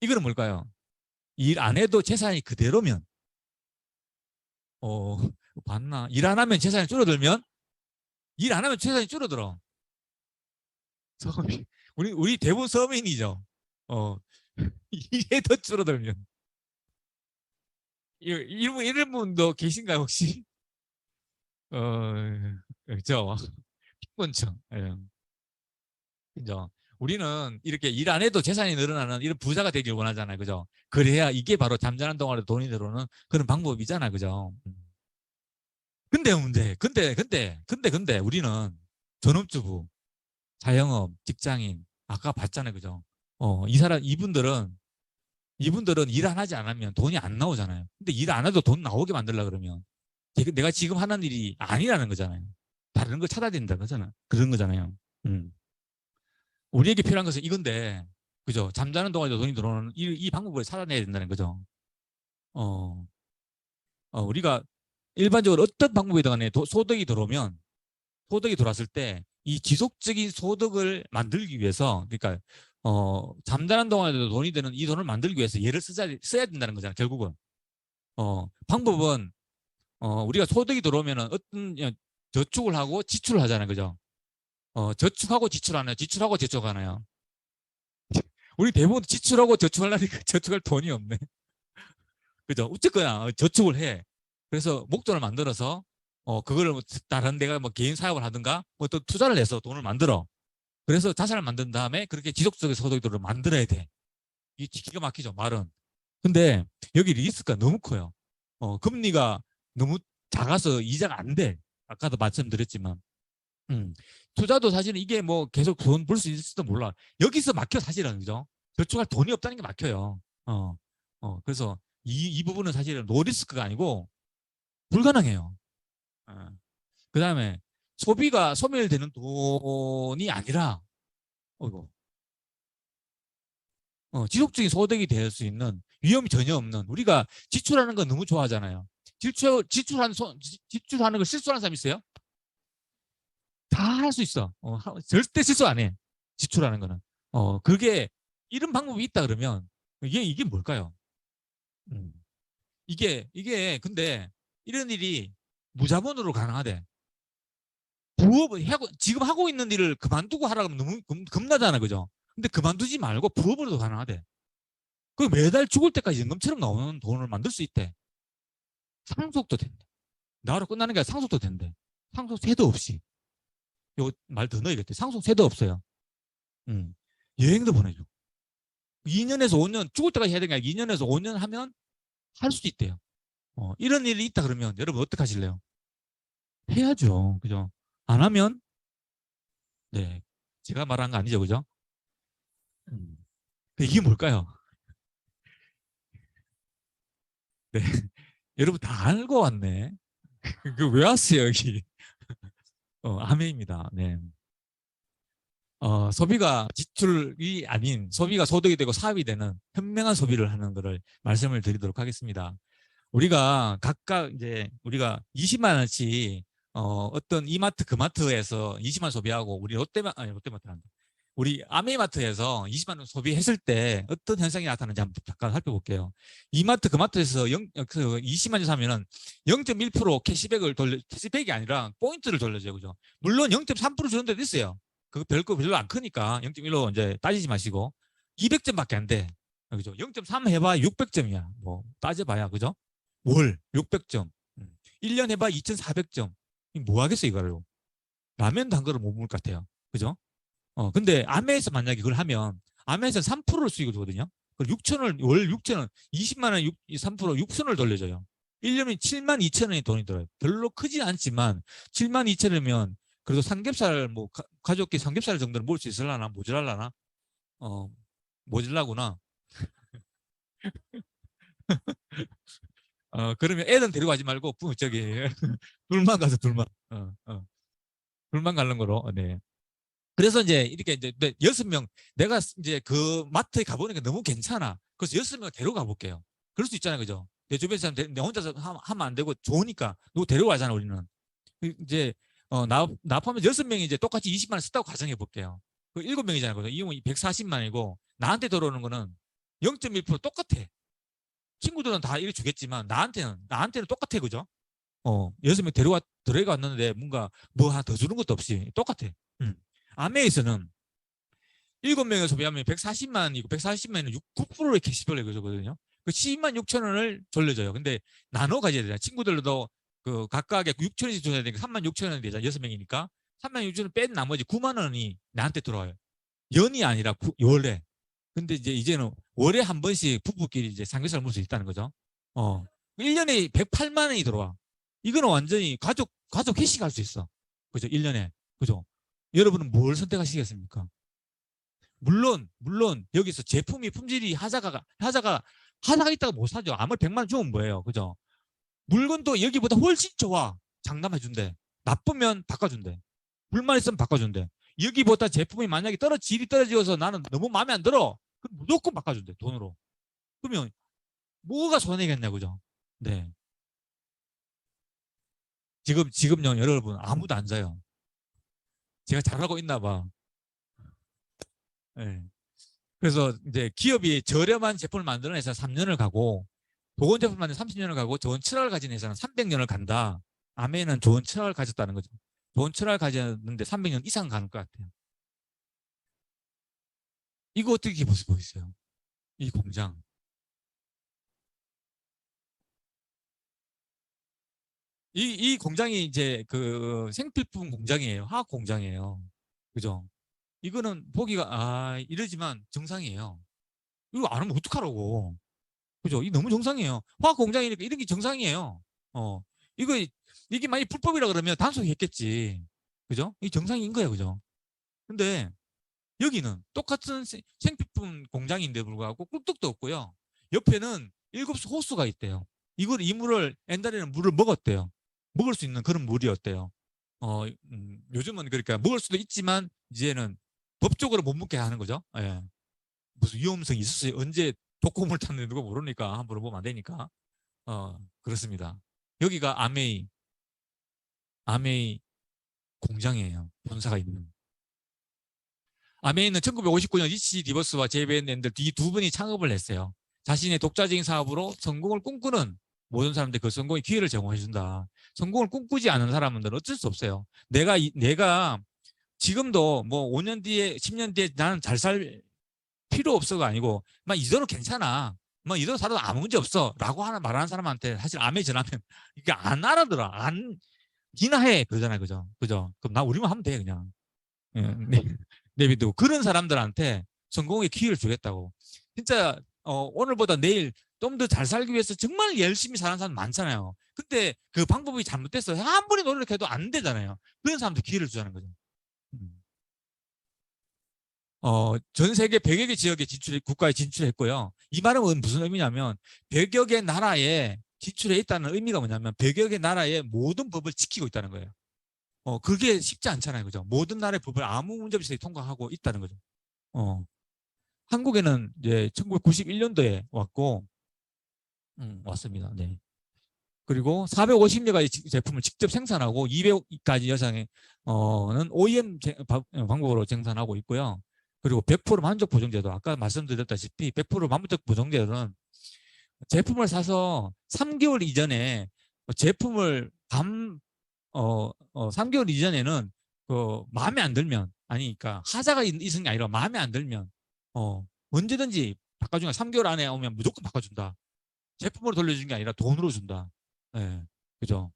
이거는 뭘까요? 일 안 해도 재산이 그대로면, 어, 봤나? 일 안 하면 재산이 줄어들면? 일 안 하면 재산이 줄어들어. 서민. 우리 대부분 서민이죠. 어, 일에 더 줄어들면. 이런 분도 계신가요, 혹시? 어, 그죠? 피곤청. 예. 그죠? 우리는 이렇게 일 안 해도 재산이 늘어나는 이런 부자가 되길 원하잖아요. 그죠? 그래야 이게 바로 잠자는 동안에 돈이 들어오는 그런 방법이잖아. 그죠? 근데 우리는 전업주부, 자영업, 직장인, 아까 봤잖아요. 그죠? 이분들은 일 안 하지 않으면 돈이 안 나오잖아요. 근데 일 안 해도 돈 나오게 만들려 그러면 내가 지금 하는 일이 아니라는 거잖아요. 다른 걸 찾아야 된다는 거잖아. 그런 거잖아요. 음. 우리에게 필요한 것은 이건데, 그죠? 잠자는 동안에도 돈이 들어오는 이 방법을 찾아내야 된다는 거죠. 어, 우리가 일반적으로 어떤 방법이든 간에 소득이 들어왔을 때 이 지속적인 소득을 만들기 위해서, 그러니까, 잠자는 동안에도 돈이 되는 이 돈을 만들기 위해서 얘를 써야 된다는 거잖아요. 결국은. 방법은, 우리가 소득이 들어오면은 저축을 하고 지출을 하잖아요. 그죠? 저축하고 지출하나요? 지출하고 저축하나요? 우리 대부분 지출하고 저축하려니까 저축할 돈이 없네. 그죠? 어쨌거나 저축을 해. 그래서 목돈을 만들어서 그거를 뭐 다른 데가 뭐 개인 사업을 하든가 뭐 또 투자를 해서 돈을 만들어. 그래서 자산을 만든 다음에 그렇게 지속적인 소득들을 만들어야 돼. 이 기가 막히죠, 말은. 근데 여기 리스크가 너무 커요. 금리가 너무 작아서 이자가 안 돼. 아까도 말씀드렸지만. 음. 투자도 사실은 이게 뭐 계속 돈 벌 수 있을지도 몰라. 여기서 막혀 사실은 그죠? 저축할 돈이 없다는 게 막혀요. 그래서 이 부분은 사실은 노리스크가 아니고 불가능해요. 그 다음에 소비가 소멸되는 돈이 아니라, 어이구, 지속적인 소득이 될 수 있는 위험이 전혀 없는 우리가 지출하는 거 너무 좋아하잖아요. 지출하는 걸 실수하는 사람 있어요? 다 할 수 있어. 절대 실수 안 해. 지출하는 거는. 그게 이런 방법이 있다 그러면 이게 뭘까요? 음. 이게 근데 이런 일이 무자본으로 가능하대. 부업을 하고 지금 하고 있는 일을 그만두고 하라고 하면 너무 겁나잖아, 그죠? 근데 그만두지 말고 부업으로도 가능하대. 그 매달 죽을 때까지 연금처럼 나오는 돈을 만들 수 있대. 상속도 된대. 나로 끝나는 게 아니라 상속도 된대. 상속세도 없이. 요 말 더 넣어야겠대. 상속세도 없어요. 음. 여행도 보내줘. 2년에서 5년 죽을 때까지 해야 되는 게 아니라 2년에서 5년 하면 할 수도 있대요. 이런 일이 있다 그러면 여러분 어떻게 하실래요? 해야죠. 그죠? 안 하면 네. 제가 말한 거 아니죠, 그죠? 음. 이게 뭘까요? 네. 여러분 다 알고 왔네. 왜 왔어요, 여기? 아멘입니다. 네. 소비가 지출이 아닌 소비가 소득이 되고 사업이 되는 현명한 소비를 하는 것을 말씀을 드리도록 하겠습니다. 우리가 각각 이제 우리가 20만 원씩 어떤 이마트 그마트에서 20만 원 소비하고 우리 롯데마트 한다. 우리 아메이마트에서 20만 원 소비했을 때 어떤 현상이 나타나는지 한번 잠깐 살펴볼게요. 이마트 그마트에서 20만 원 사면은 0.1% 캐시백이 아니라 포인트를 돌려줘요. 그죠? 물론 0.3% 주는 데도 있어요. 그거 별로 안 크니까 0.1로 이제 따지지 마시고 200점밖에 안 돼. 그죠? 0.3 해봐 600점이야. 뭐 따져봐야 그죠? 월 600점. 1년 해봐 2,400점. 뭐 하겠어 이거를. 라면도 한 그릇 못 먹을 것 같아요. 그죠? 근데 아메에서 만약에 그걸 하면 아메에서 3%를 수익을 주거든요. 그럼 6천을 월 6천원 20만 원 3% 6천을 돌려줘요. 1년에 7만 2천 원이 돈이 들어요. 별로 크지 않지만 7만 2천 원이면 그래도 삼겹살 뭐 가족끼리 삼겹살 정도는 먹을 수 있을라나 모자랄라나 모질라구나. 그러면 애는 데려가지 말고 저기 둘만 가서 둘만 둘만 가는 거로. 네. 그래서 이제 이렇게 이제 6명 내가 이제 그 마트에 가보니까 너무 괜찮아. 그래서 6명 데려가 볼게요. 그럴 수 있잖아요, 그죠? 내 주변 사람 내 혼자서 하면 안 되고 좋으니까 누구 데려가잖아 우리는. 이제 나 포함해서 6명이 이제 똑같이 20만 원 썼다고 가정해 볼게요. 그 7명이잖아요, 그죠? 이 경우 140만이고 나한테 들어오는 거는 0.1% 똑같아. 친구들은 다 이래 주겠지만 나한테는 똑같아, 그죠? 6명 들어갔는데 뭔가 뭐 하나 더 주는 것도 없이 똑같아. 음. 아메에서는 7명에서 소비하면 140만이고 140만은 9%의 캐시백을 해주거든요. 그 12만 6천 원을 돌려줘요. 근데 나눠 가져야 되잖아. 친구들도 그 각각의 6천 원씩 줘야 되니까 3만 6천 원이 되잖아. 6명이니까. 3만 6천 원 뺀 나머지 9만 원이 나한테 들어와요. 연이 아니라 월에. 근데 이제는 월에 한 번씩 부부끼리 이제 삼겹살 먹을 수 있다는 거죠. 1년에 108만 원이 들어와. 이거는 완전히 가족 회식할 수 있어. 그죠? 1년에. 그죠? 여러분은 뭘 선택하시겠습니까? 물론 여기서 제품이 품질이 하자가 있다가 못 사죠. 아무리 100만 원 주면 뭐예요. 그죠? 물건도 여기보다 훨씬 좋아. 장담해 준대. 나쁘면 바꿔준대. 불만 있으면 바꿔준대. 여기보다 제품이 만약에 질이 떨어져서 나는 너무 마음에 안 들어. 그럼 무조건 바꿔준대. 돈으로. 그러면 뭐가 손해겠냐, 그죠? 네. 지금요, 여러분 아무도 안 사요. 제가 잘하고 있나 봐. 네. 그래서 이제 기업이 저렴한 제품을 만드는 회사는 3년을 가고 좋은 제품 만드는 30년을 가고 좋은 철학을 가진 회사는 300년을 간다. 아메는 좋은 철학을 가졌다는 거죠. 좋은 철학을 가졌는데 300년 이상 가는 것 같아요. 이거 어떻게 보이세요? 이 공장. 이 공장이 이제 그 생필품 공장이에요. 화학 공장이에요. 그죠? 이거는 보기가 이러지만 정상이에요. 이거 안 하면 어떡하라고. 그죠? 이 너무 정상이에요. 화학 공장이니까 이런 게 정상이에요. 어, 이거 이게 만약 불법이라 그러면 단속했겠지. 그죠? 이 정상인 거예요, 그죠? 근데 여기는 똑같은 생필품 공장인데 불구하고 꿀떡도 없고요. 옆에는 7수 호수가 있대요. 이 물을 옛날에는 물을 먹었대요. 먹을 수 있는 그런 물이었대요. 요즘은 그러니까 먹을 수도 있지만 이제는 법적으로 못 먹게 하는 거죠. 예. 무슨 위험성이 있었어요. 언제 독고물 탔는지 누가 모르니까 한번 물어보면 안 되니까. 그렇습니다. 여기가 아메이 공장이에요. 본사가 있는. 아메이는 1959년 리치 디버스와 제이벤 앤들 이 두 분이 창업을 했어요. 자신의 독자적인 사업으로 성공을 꿈꾸는 모든 사람들 그 성공의 기회를 제공해 준다. 성공을 꿈꾸지 않은 사람들은 어쩔 수 없어요. 내가 지금도 뭐 5년 뒤에 10년 뒤에 나는 잘 살 필요 없어가 아니고 막 이대로 괜찮아. 뭐 이대로 살아도 아무 문제 없어라고 하는 말하는 사람한테 사실 아메이 전하면 이게 안 알아들어. 안 니나 해 그러잖아요. 그죠? 그럼 나 우리만 하면 돼 그냥. 예, 내비두고 그런 사람들한테 성공의 기회를 주겠다고. 진짜 오늘보다 내일 좀 더 잘 살기 위해서 정말 열심히 사는 사람 많잖아요. 근데 그 방법이 잘못됐어. 아무리 노력해도 안 되잖아요. 그런 사람들 기회를 주자는 거죠. 음. 전 세계 100여 개 지역에 국가에 진출했고요. 이 말은 무슨 의미냐면 100여 개 나라에 진출해 있다는 의미가 뭐냐면 100여 개 나라의 모든 법을 지키고 있다는 거예요. 그게 쉽지 않잖아요. 그죠? 모든 나라의 법을 아무 문제 없이 통과하고 있다는 거죠. 어, 한국에는 이제 1991년도에 왔고, 왔습니다. 네. 그리고 450여 가지 제품을 직접 생산하고 200가지 여상의 OEM 방법으로 생산하고 있고요. 그리고 100% 만족 보증제도 아까 말씀드렸다시피 100% 만족 보증제도는 제품을 사서 3개월 이전에 제품을 3개월 이전에는 마음에 안 들면 아니 그러니까 하자가 있은 게 아니라 마음에 안 들면 언제든지 바꿔주니까 3개월 안에 오면 무조건 바꿔준다. 제품으로 돌려준 게 아니라 돈으로 준다. 예, 그죠?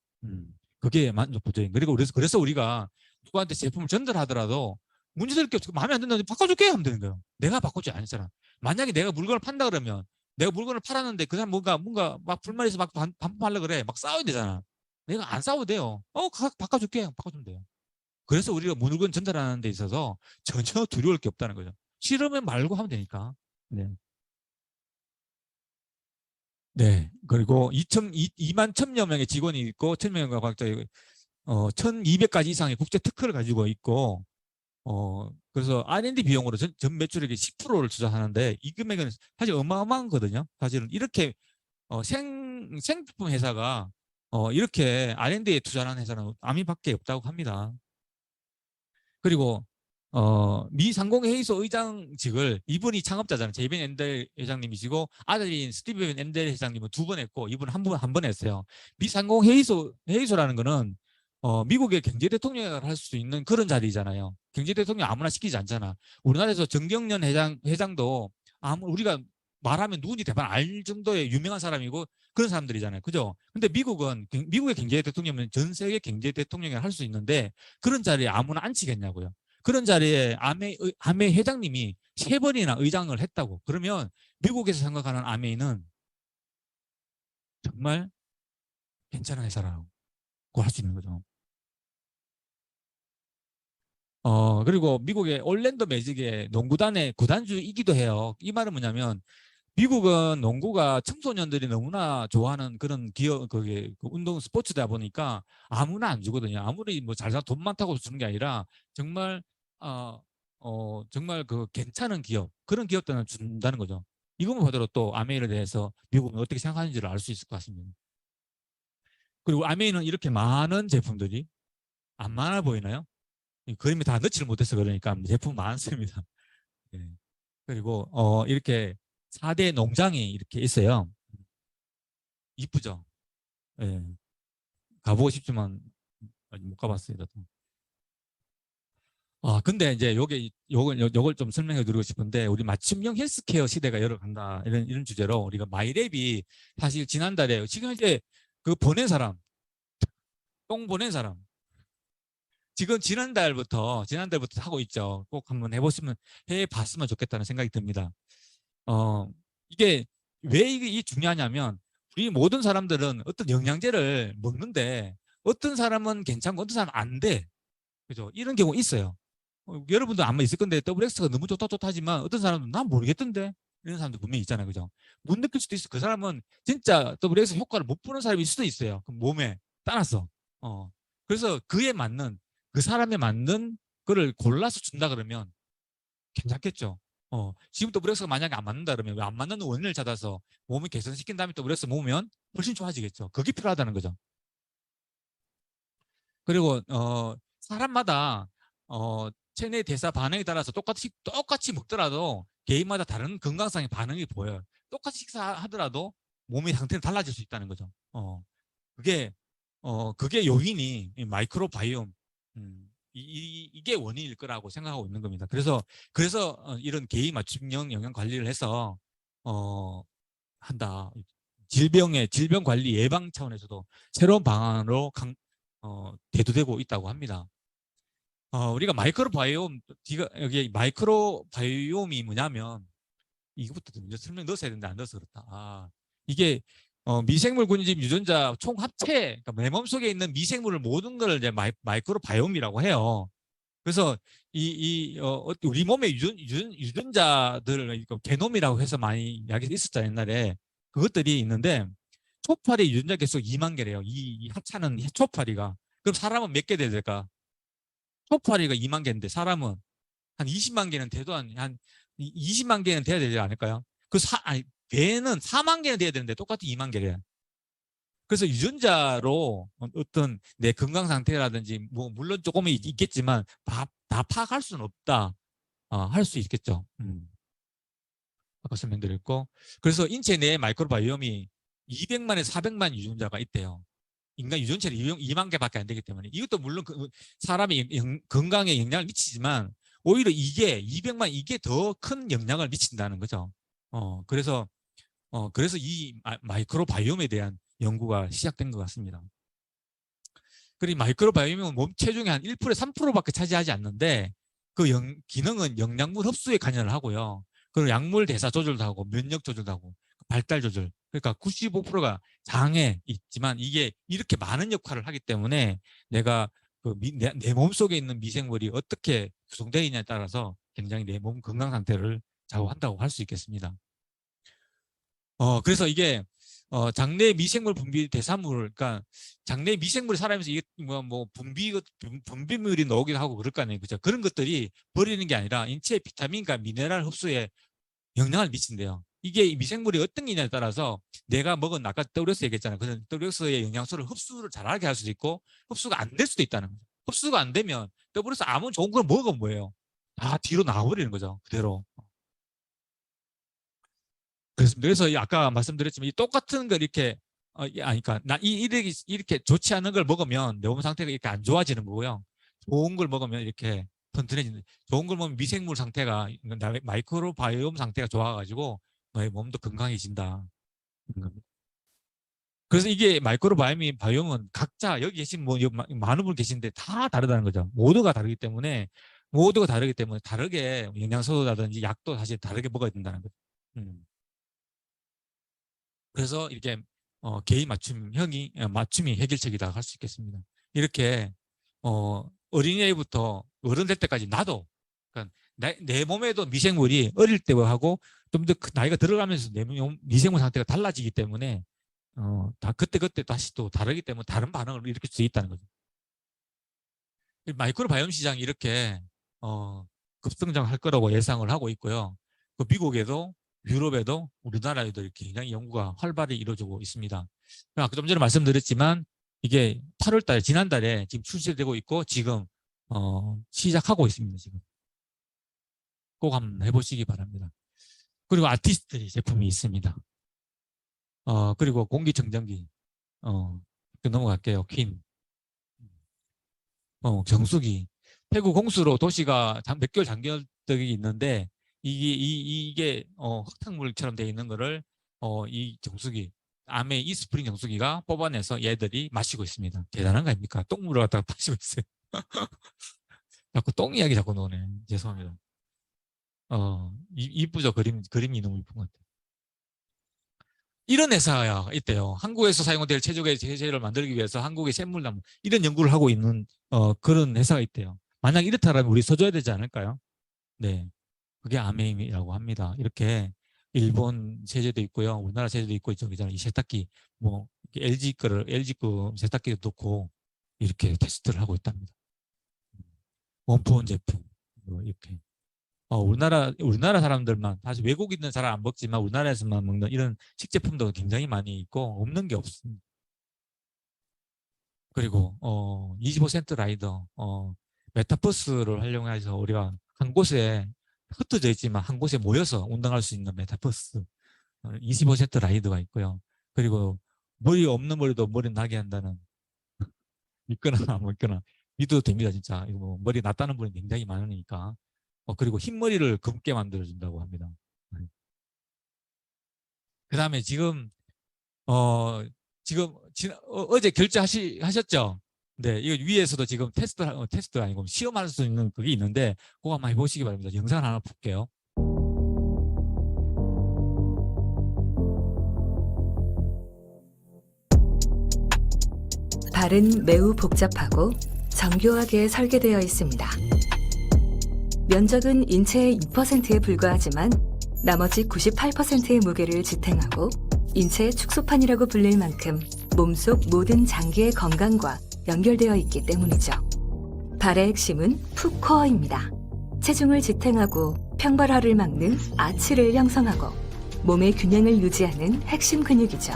그게 만족도적인. 그리고 그래서 우리가 누구한테 제품을 전달하더라도 문제될 게 없고 마음에 안 든다는데 바꿔줄게 하면 되는 거예요. 내가 바꿔주지 않았잖아. 만약에 내가 물건을 판다 그러면 내가 물건을 팔았는데 그 사람 뭔가 막 불만이 있어 막 반품하려 그래. 막 싸워야 되잖아. 내가 안 싸워도 돼요. 바꿔줄게. 바꿔주면 돼요. 그래서 우리가 물건 전달하는 데 있어서 전혀 두려울 게 없다는 거죠. 싫으면 말고 하면 되니까. 네. 네. 그리고 2만 1천여 명의 직원이 있고 1,000명의 과학자 1,200가지 이상의 국제 특허를 가지고 있고 그래서 R&D 비용으로 전 매출액의 10%를 투자하는데 이 금액은 사실 어마어마한 거든요. 사실은 이렇게 생필품 회사가 이렇게 R&D에 투자하는 회사는 아미밖에 없다고 합니다. 그리고 미 상공회의소 의장직을 이분이 창업자잖아요. 제이벤 앤델 회장님이시고 아들인 스티븐 앤델 회장님은 2번 했고 이분은 한 번 했어요. 미 상공회의소라는 거는 미국의 경제 대통령을 할 수 있는 그런 자리잖아요. 경제 대통령 아무나 시키지 않잖아. 우리나라에서 정경련 회장도 우리가 말하면 누군지 대반 알 정도의 유명한 사람이고 그런 사람들이잖아요. 그죠? 근데 미국의 경제 대통령은 전 세계 경제 대통령이 할 수 있는데 그런 자리에 아무나 앉히겠냐고요. 그런 자리에 아메 회장님이 3번이나 의장을 했다고. 그러면 미국에서 생각하는 아메이는 정말 괜찮은 회사라고 할 수 있는 거죠. 그리고 미국의 올랜도 매직의 농구단의 구단주이기도 해요. 이 말은 뭐냐면 미국은 농구가 청소년들이 너무나 좋아하는 그런 그게 운동 스포츠다 보니까 아무나 안 주거든요. 아무리 뭐 잘사 돈 많다고 주는 게 아니라 정말 정말 그 괜찮은 기업 그런 기업들은 준다는 거죠. 이것만 보더라도 또 아메이에 대해서 미국은 어떻게 생각하는지를 알 수 있을 것 같습니다. 그리고 아메이는 이렇게 많은 제품들이 안 많아 보이나요? 그림이 다 넣지를 못해서 그러니까 제품 많습니다. 네. 그리고 이렇게 4대 농장이 이렇게 있어요. 이쁘죠? 예. 가보고 싶지만 아직 못 가봤어요. 저도. 근데 이제 요걸 좀 설명해 드리고 싶은데, 우리 맞춤형 헬스케어 시대가 열어간다. 이런 주제로 우리가 마이랩이 사실 지난달에, 지금 이제 그 보낸 사람, 똥 보낸 사람, 지금 지난달부터 하고 있죠. 꼭 한번 해 봤으면 좋겠다는 생각이 듭니다. 어, 이게 왜 이게 중요하냐면, 우리 모든 사람들은 어떤 영양제를 먹는데, 어떤 사람은 괜찮고 어떤 사람은 안 돼. 그죠? 이런 경우 있어요. 여러분도 아마 있을 건데 WX가 너무 좋다 하지만 어떤 사람은 난 모르겠던데 이런 사람도 분명히 있잖아요. 그죠? 못 느낄 수도 있어. 그 사람은 진짜 WX 효과를 못 보는 사람일 수도 있어요. 그 몸에 따라서. 그래서 그 사람에 맞는 거를 골라서 준다 그러면 괜찮겠죠. 지금 WX가 만약에 안 맞는다 그러면 왜 안 맞는 원인을 찾아서 몸을 개선시킨 다음에 WX 모으면 훨씬 좋아지겠죠. 그게 필요하다는 거죠. 그리고 사람마다 체내 대사 반응에 따라서 똑같이 먹더라도 개인마다 다른 건강상의 반응이 보여요. 똑같이 식사하더라도 몸의 상태는 달라질 수 있다는 거죠. 그게 그게 요인이 이 마이크로바이옴 이게 원인일 거라고 생각하고 있는 겁니다. 그래서 이런 개인 맞춤형 영양 관리를 해서 한다. 질병 관리 예방 차원에서도 새로운 방안으로 대두되고 있다고 합니다. 우리가 여기 마이크로바이옴이 뭐냐면 이것부터 먼저 설명 넣었어야 되는데 안 넣어서 그렇다. 이게 미생물 군집 유전자 총 합체, 그러니까 내 몸속에 있는 미생물을 모든 걸 이제 마이크로바이옴이라고 해요. 그래서 우리 몸의 유전자들 게놈이라고 해서 많이 이야기 있었잖아요, 옛날에. 그것들이 있는데 초파리 유전자 개수 2만 개래요. 이 합차는 초파리가. 그럼 사람은 몇 개 돼야 될까? 초파리가 2만 개인데 사람은 한 20만 개는 돼도 한 20만 개는 돼야 되지 않을까요? 배는 4만 개는 돼야 되는데 똑같이 2만 개래요. 그래서 유전자로 어떤 내 건강 상태라든지 뭐 물론 조금은 있겠지만 다 파악할 수는 없다. 할 수 있겠죠. 아까 설명드렸고 그래서 인체 내에 마이크로바이옴이 200만에서 400만 유전자가 있대요. 인간 유전체는 2만 개밖에 안 되기 때문에 이것도 물론 사람의 건강에 영향을 미치지만 오히려 이게 더 큰 영향을 미친다는 거죠. 그래서 이 마이크로바이옴에 대한 연구가 시작된 것 같습니다. 그리고 마이크로바이옴은 몸 체중의 한 1%, 3%밖에 차지하지 않는데 그 기능은 영양분 흡수에 관여를 하고요. 그리고 약물 대사 조절도 하고 면역 조절도 하고 발달 조절. 그러니까 95%가 장에 있지만 이게 이렇게 많은 역할을 하기 때문에 내가 내 몸속에 있는 미생물이 어떻게 구성되어 있냐에 따라서 굉장히 내 몸 건강 상태를 좌우한다고 할 수 있겠습니다. 그래서 이게 장내 미생물 분비 대사물, 그러니까 장내 미생물이 살아면서 이게 뭐 분비물이 나오기도 하고 그럴 거 아니에요, 그죠? 그런 것들이 버리는 게 아니라 인체의 비타민과 미네랄 흡수에 영향을 미친대요. 이게 미생물이 어떤 게냐에 따라서 내가 먹은 아까 WS 얘기했잖아요. 그래서 WS의 영양소를 흡수를 잘하게 할 수도 있고 흡수가 안 될 수도 있다는 거죠. 흡수가 안 되면 WS 아무 좋은 걸 먹으면 뭐예요? 다 뒤로 나와버리는 거죠, 그대로. 그래서 아까 말씀드렸지만 이 똑같은 걸 이렇게 그러니까 이렇게 좋지 않은 걸 먹으면 내 몸 상태가 이렇게 안 좋아지는 거고요. 좋은 걸 먹으면 이렇게 튼튼해지는. 좋은 걸 먹으면 미생물 상태가 마이크로바이옴 상태가 좋아가지고 너의 몸도 건강해진다. 그래서 이게 바이옴은 각자 여기 계신 뭐 많은 분 계신데 다 다르다는 거죠. 모두가 다르기 때문에 다르게 영양소라든지 약도 사실 다르게 먹어야 된다는 거죠. 음. 그래서 이렇게 개인 맞춤이 해결책이다 할 수 있겠습니다. 이렇게 어린이부터 어른 될 때까지 나도 그러니까 내 몸에도 미생물이 어릴 때하고 좀 더 나이가 들어가면서 내 미생물 상태가 달라지기 때문에 다 그때 다시 또 다르기 때문에 다른 반응을 일으킬 수 있다는 거죠. 마이크로바이옴 시장이 이렇게 급성장할 거라고 예상을 하고 있고요. 그 미국에도 유럽에도 우리나라에도 이렇게 굉장히 연구가 활발히 이루어지고 있습니다. 아까 좀 전에 말씀드렸지만 이게 8월 달에 지난달에 지금 출시되고 있고 지금 시작하고 있습니다. 지금 꼭 한번 해보시기 바랍니다. 그리고 아티스트리 제품이 있습니다. 그리고 공기청정기 넘어갈게요. 퀸 정수기. 태국 홍수로 도시가 몇 개월 잠겨들이 있는데 이게 흙탕물처럼 되어 있는 거를 이 정수기 암의 이스프링 정수기가 뽑아내서 얘들이 마시고 있습니다. 대단한 거 아닙니까? 똥물을 갖다가 마시고 있어요. 자꾸 똥 이야기 자꾸 나오네. 죄송합니다. 이쁘죠? 그림이 너무 이쁜 것 같아요. 이런 회사가 있대요. 한국에서 사용될 최적의 제재를 만들기 위해서 한국의 샘물나무 이런 연구를 하고 있는 그런 회사가 있대요. 만약 이렇다면 우리 써줘야 되지 않을까요? 네, 그게 아메임이라고 합니다. 이렇게 일본 세제도 있고요, 우리나라 세제도 있고 저기잖아요. 이 세탁기 뭐 LG 거 세탁기도 넣고 이렇게 테스트를 하고 있답니다. 원포원 제품 뭐 이렇게 우리나라 사람들만, 사실 외국인은 잘 안 먹지만 우리나라에서만 먹는 이런 식제품도 굉장히 많이 있고 없는 게 없습니다. 그리고 25센트 라이더, 메타버스를 활용해서 우리가 한 곳에 흩어져 있지만 한 곳에 모여서 운동할 수 있는 메타버스 25센트 라이더가 있고요. 그리고 머리 없는 머리도 머리 나게 한다는, 믿거나 안 믿거나 믿어도 됩니다. 진짜 이거 뭐 머리 났다는 분이 굉장히 많으니까. 그리고 흰머리를 검게 만들어준다고 합니다. 그 다음에 어, 어제 결제하셨죠? 네, 이거 위에서도 지금 테스트 아니고 시험할 수 있는 그게 있는데 그거 한번 해보시기 바랍니다. 영상 하나 볼게요. 발은 매우 복잡하고 정교하게 설계되어 있습니다. 면적은 인체의 2%에 불과하지만 나머지 98%의 무게를 지탱하고 인체의 축소판이라고 불릴 만큼 몸속 모든 장기의 건강과 연결되어 있기 때문이죠. 발의 핵심은 풋코어입니다. 체중을 지탱하고 평발화를 막는 아치를 형성하고 몸의 균형을 유지하는 핵심 근육이죠.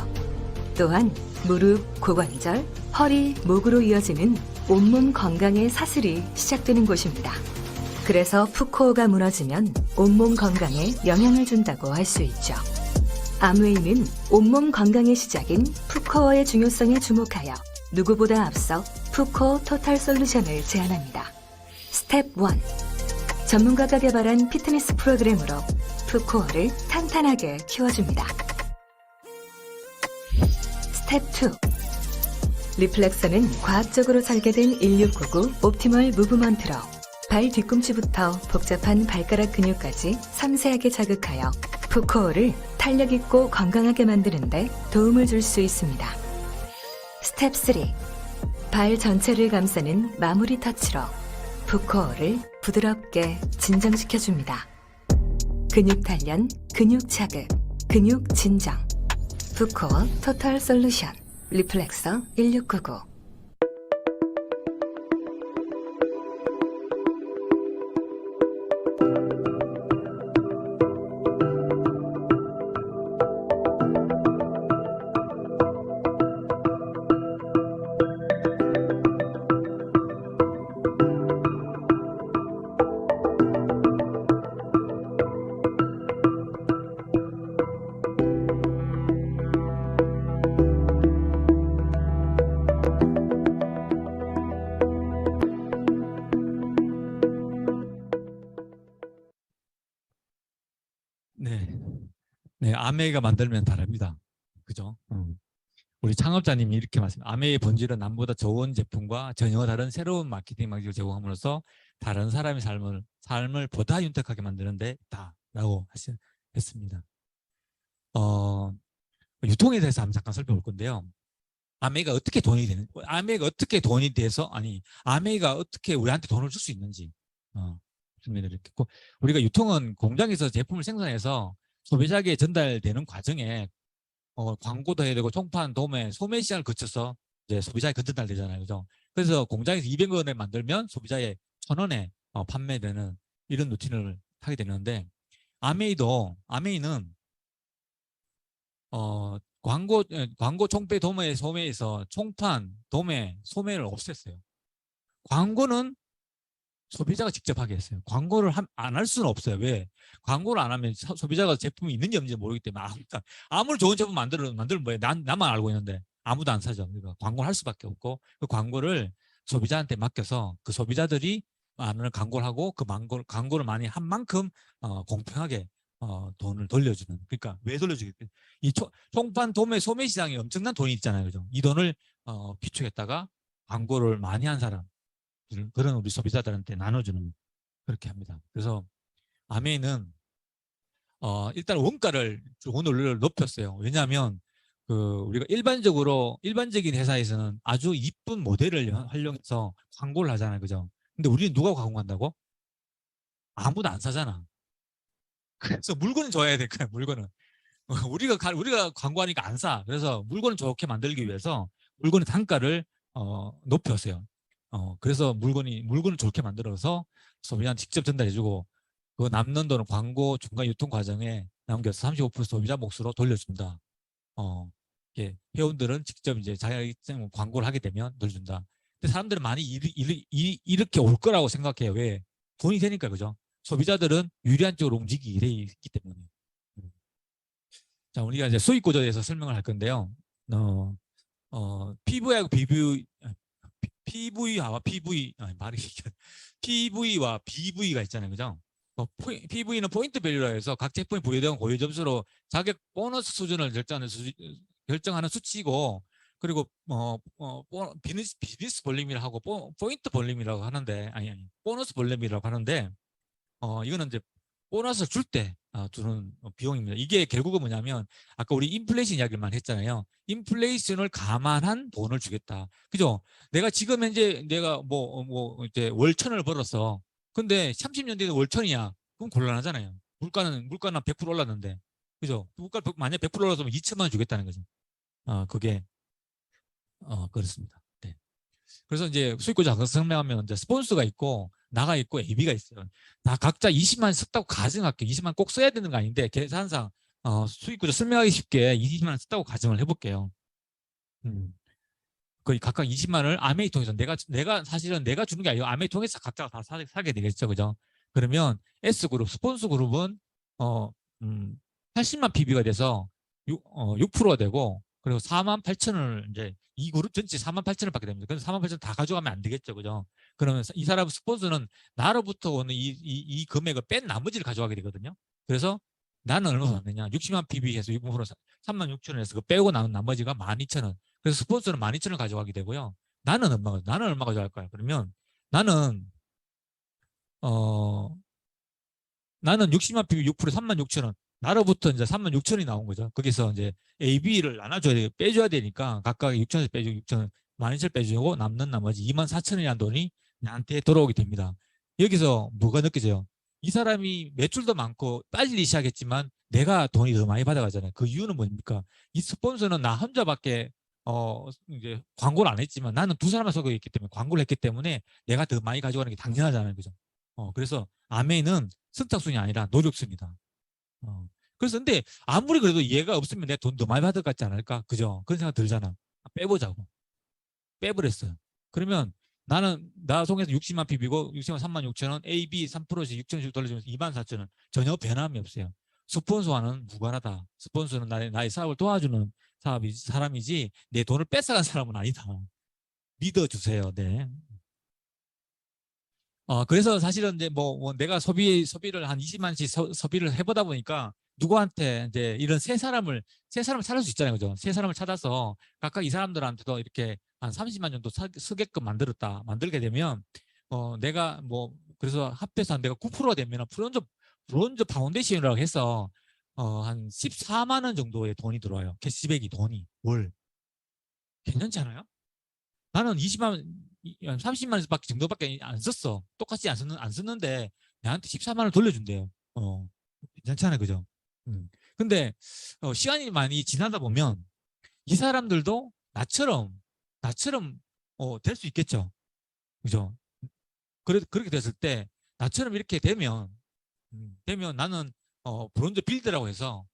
또한 무릎, 고관절, 허리, 목으로 이어지는 온몸 건강의 사슬이 시작되는 곳입니다. 그래서 풋코어가 무너지면 온몸 건강에 영향을 준다고 할 수 있죠. 암웨이는 온몸 건강의 시작인 풋코어의 중요성에 주목하여 누구보다 앞서 풋코어 토탈 솔루션을 제안합니다. 스텝 1. 전문가가 개발한 피트니스 프로그램으로 풋코어를 탄탄하게 키워줍니다. 스텝 2. 리플렉서는 과학적으로 설계된 1699 옵티멀 무브먼트로 발 뒤꿈치부터 복잡한 발가락 근육까지 섬세하게 자극하여 풋코어를 탄력 있고 건강하게 만드는 데 도움을 줄 수 있습니다. 스텝 3. 발 전체를 감싸는 마무리 터치로 풋코어를 부드럽게 진정시켜줍니다. 근육 단련, 근육 자극, 근육 진정. 풋코어 토탈 솔루션 리플렉서 1699. 네, 네, 아메이가 만들면 다릅니다. 그죠? 우리 창업자님이 이렇게 말씀합니다. 아메이의 본질은 남보다 좋은 제품과 전혀 다른 새로운 마케팅 방식을 제공함으로써 다른 사람의 삶을 보다 윤택하게 만드는 데 있다라고 했습니다. 유통에 대해서 한번 잠깐 살펴볼 건데요. 아메이가 어떻게 돈이 돼서, 아메이가 어떻게 우리한테 돈을 줄 수 있는지 설명드리겠고, 우리가 유통은 공장에서 제품을 생산해서 소비자에게 전달되는 과정에 광고도 해야 되고 총판, 도매, 소매 시장을 거쳐서 이제 소비자에게 전달되잖아요. 그죠? 그래서 공장에서 200원에 만들면 소비자에 1000원에 판매되는 이런 루틴을 하게 되는데, 아메이는 광고 총배 도매 소매에서 총판, 도매, 소매를 없앴어요. 광고는 소비자가 직접 하게 했어요. 광고를 안 할 수는 없어요. 왜? 광고를 안 하면 소비자가 제품이 있는지 없는지 모르기 때문에 아무리 좋은 제품 만들면 뭐예요? 나만 알고 있는데 아무도 안 사죠. 그러니까 광고를 할 수밖에 없고, 그 광고를 소비자한테 맡겨서 그 소비자들이 많은 광고를 하고 그 광고를 많이 한 만큼 공평하게 돈을 돌려주는. 그러니까 왜 돌려주겠어요? 이 총판 도매 소매 시장에 엄청난 돈이 있잖아요. 그죠? 이 돈을 비축했다가 광고를 많이 한 사람, 그런 우리 소비자들한테 나눠주는, 그렇게 합니다. 그래서 아메이는 일단 원가를 오늘 높였어요. 왜냐하면 우리가 일반적인 회사에서는 아주 이쁜 모델을 활용해서 광고를 하잖아요. 그죠? 근데 우리는 누가 광고한다고? 아무도 안 사잖아. 그래서 물건은 좋아야 될 거야. 물건은 우리가 광고하니까 안 사. 그래서 물건을 좋게 만들기 위해서 물건의 단가를 높였어요. 그래서 물건을 좋게 만들어서 소비자한테 직접 전달해주고, 그 남는 돈은 광고 중간 유통 과정에 남겨서 35% 소비자 몫으로 돌려준다. 이게 회원들은 직접 이제 자기 광고를 하게 되면 돌려준다. 근데 사람들은 많이 이렇게 올 거라고 생각해요. 왜? 돈이 되니까, 그죠? 소비자들은 유리한 쪽으로 움직이게 돼 있기 때문에. 자, 우리가 이제 수익 구조에 대해서 설명을 할 건데요. PV하고 PV와 PV와 BV가 있잖아요, 그죠? PV는 포인트 밸류라 해서 각 제품이 부여된 고유 점수로 자격 보너스 수준을 결정하는 수치고, 그리고 비즈니스 볼륨이라고 하고 포인트 볼륨이라고 하는데, 아니 보너스 볼륨이라고 하는데, 이거는 이제 보너스를 줄 때 주는 비용입니다. 이게 결국은 뭐냐면 아까 우리 인플레이션 이야기만 했잖아요. 인플레이션을 감안한 돈을 주겠다. 그죠? 내가 지금 현재 내가 이제 월천을 벌었어. 근데 30년 뒤에 월천이야. 그럼 곤란하잖아요. 물가는 100% 올랐는데. 그죠? 물가 만약 100% 올랐으면 2천만 원 주겠다는 거죠. 그게 그렇습니다. 네. 그래서 이제 수익구조 설명하면 이제 스폰서가 있고 나가 있고 AB가 있어요. 다 각자 20만 원 썼다고 가정할게요. 20만 원 꼭 써야 되는 거 아닌데 계산상 수익구조 설명하기 쉽게 20만 원 썼다고 가정을 해볼게요. 거의 각각 20만 원을 아메이 통해서 내가 사실은 내가 주는 게 아니고 아메이 통해서 각자가 다 사게 되겠죠, 그죠? 그러면 S그룹 스폰서 그룹은 80만 PB가 돼서 6%가 되고, 그리고 4만 8천을 이제 이 그룹 전체 4만 8천을 받게 됩니다. 그래서 4만 8천 다 가져가면 안 되겠죠, 그죠? 그러면 이 사람 스폰서는 나로부터 오는 이 금액을 뺀 나머지를 가져가게 되거든요. 그래서 나는 얼마 받느냐? 60만 PB 해서 6% 3만 6천 원에서 그 빼고 남은 나머지가 12,000원. 그래서 스폰서는 12,000원 가져가게 되고요. 나는 얼마 가져갈까요? 그러면 나는 어 나는 60만 PB 6% 3만 6천 원. 나로부터 이제 3만 6천 원이 나온 거죠. 거기서 이제 AB를 나눠줘야 돼, 빼줘야 되니까 각각 6천 원씩 빼주고 6천 원, 12,000원 빼주고 남는 나머지 2만 4천 원이라는 돈이 나한테 돌아오게 됩니다. 여기서 뭐가 느껴져요? 이 사람이 매출도 많고 빨리 시작했지만 내가 돈이 더 많이 받아가잖아요. 그 이유는 뭡니까? 이 스폰서는 나 혼자밖에 이제 광고를 안 했지만 나는 두 사람을 속여 있기 때문에 광고를 했기 때문에 내가 더 많이 가져가는 게 당연하잖아요, 그죠? 그래서 아메이는 선착순이 아니라 노력순이다. 그래서 근데 아무리 그래도 얘가 없으면 내 돈 더 많이 받을 것 같지 않을까? 그죠? 그런 생각 들잖아. 빼보자고. 빼버렸어요. 그러면 나 통해서 60만 PB고 60만 3만 6천 원, A, B 3%씩 6천씩 돌려주면서 2만 4천 원. 전혀 변함이 없어요. 스폰서와는 무관하다. 스폰서는 나의 사업을 도와주는 사람이지 내 돈을 뺏어간 사람은 아니다. 믿어주세요. 네. 그래서 사실은 이제 내가 소비를 한 20만씩 소비를 해보다 보니까 누구한테 이제 이런 세 사람을 찾을 수 있잖아요. 그죠? 세 사람을 찾아서 각각 이 사람들한테도 이렇게 한 30만 정도 쓰게끔 만들게 되면, 내가 그래서 합해서 내가 9%가 되면 브론즈 파운데이션이라고 해서, 한 14만 원 정도의 돈이 들어와요. 캐시백이 돈이. 월. 괜찮지 않아요? 나는 30만 원밖에 정도밖에 안 썼어. 똑같이 안 썼는데 나한테 14만 원을 돌려준대요. 괜찮잖아요, 그죠? 근데 시간이 많이 지나다 보면 이 사람들도 나처럼 될 수 있겠죠, 그죠? 그렇게 됐을 때 나처럼 이렇게 되면 나는 브론즈 빌드라고 해서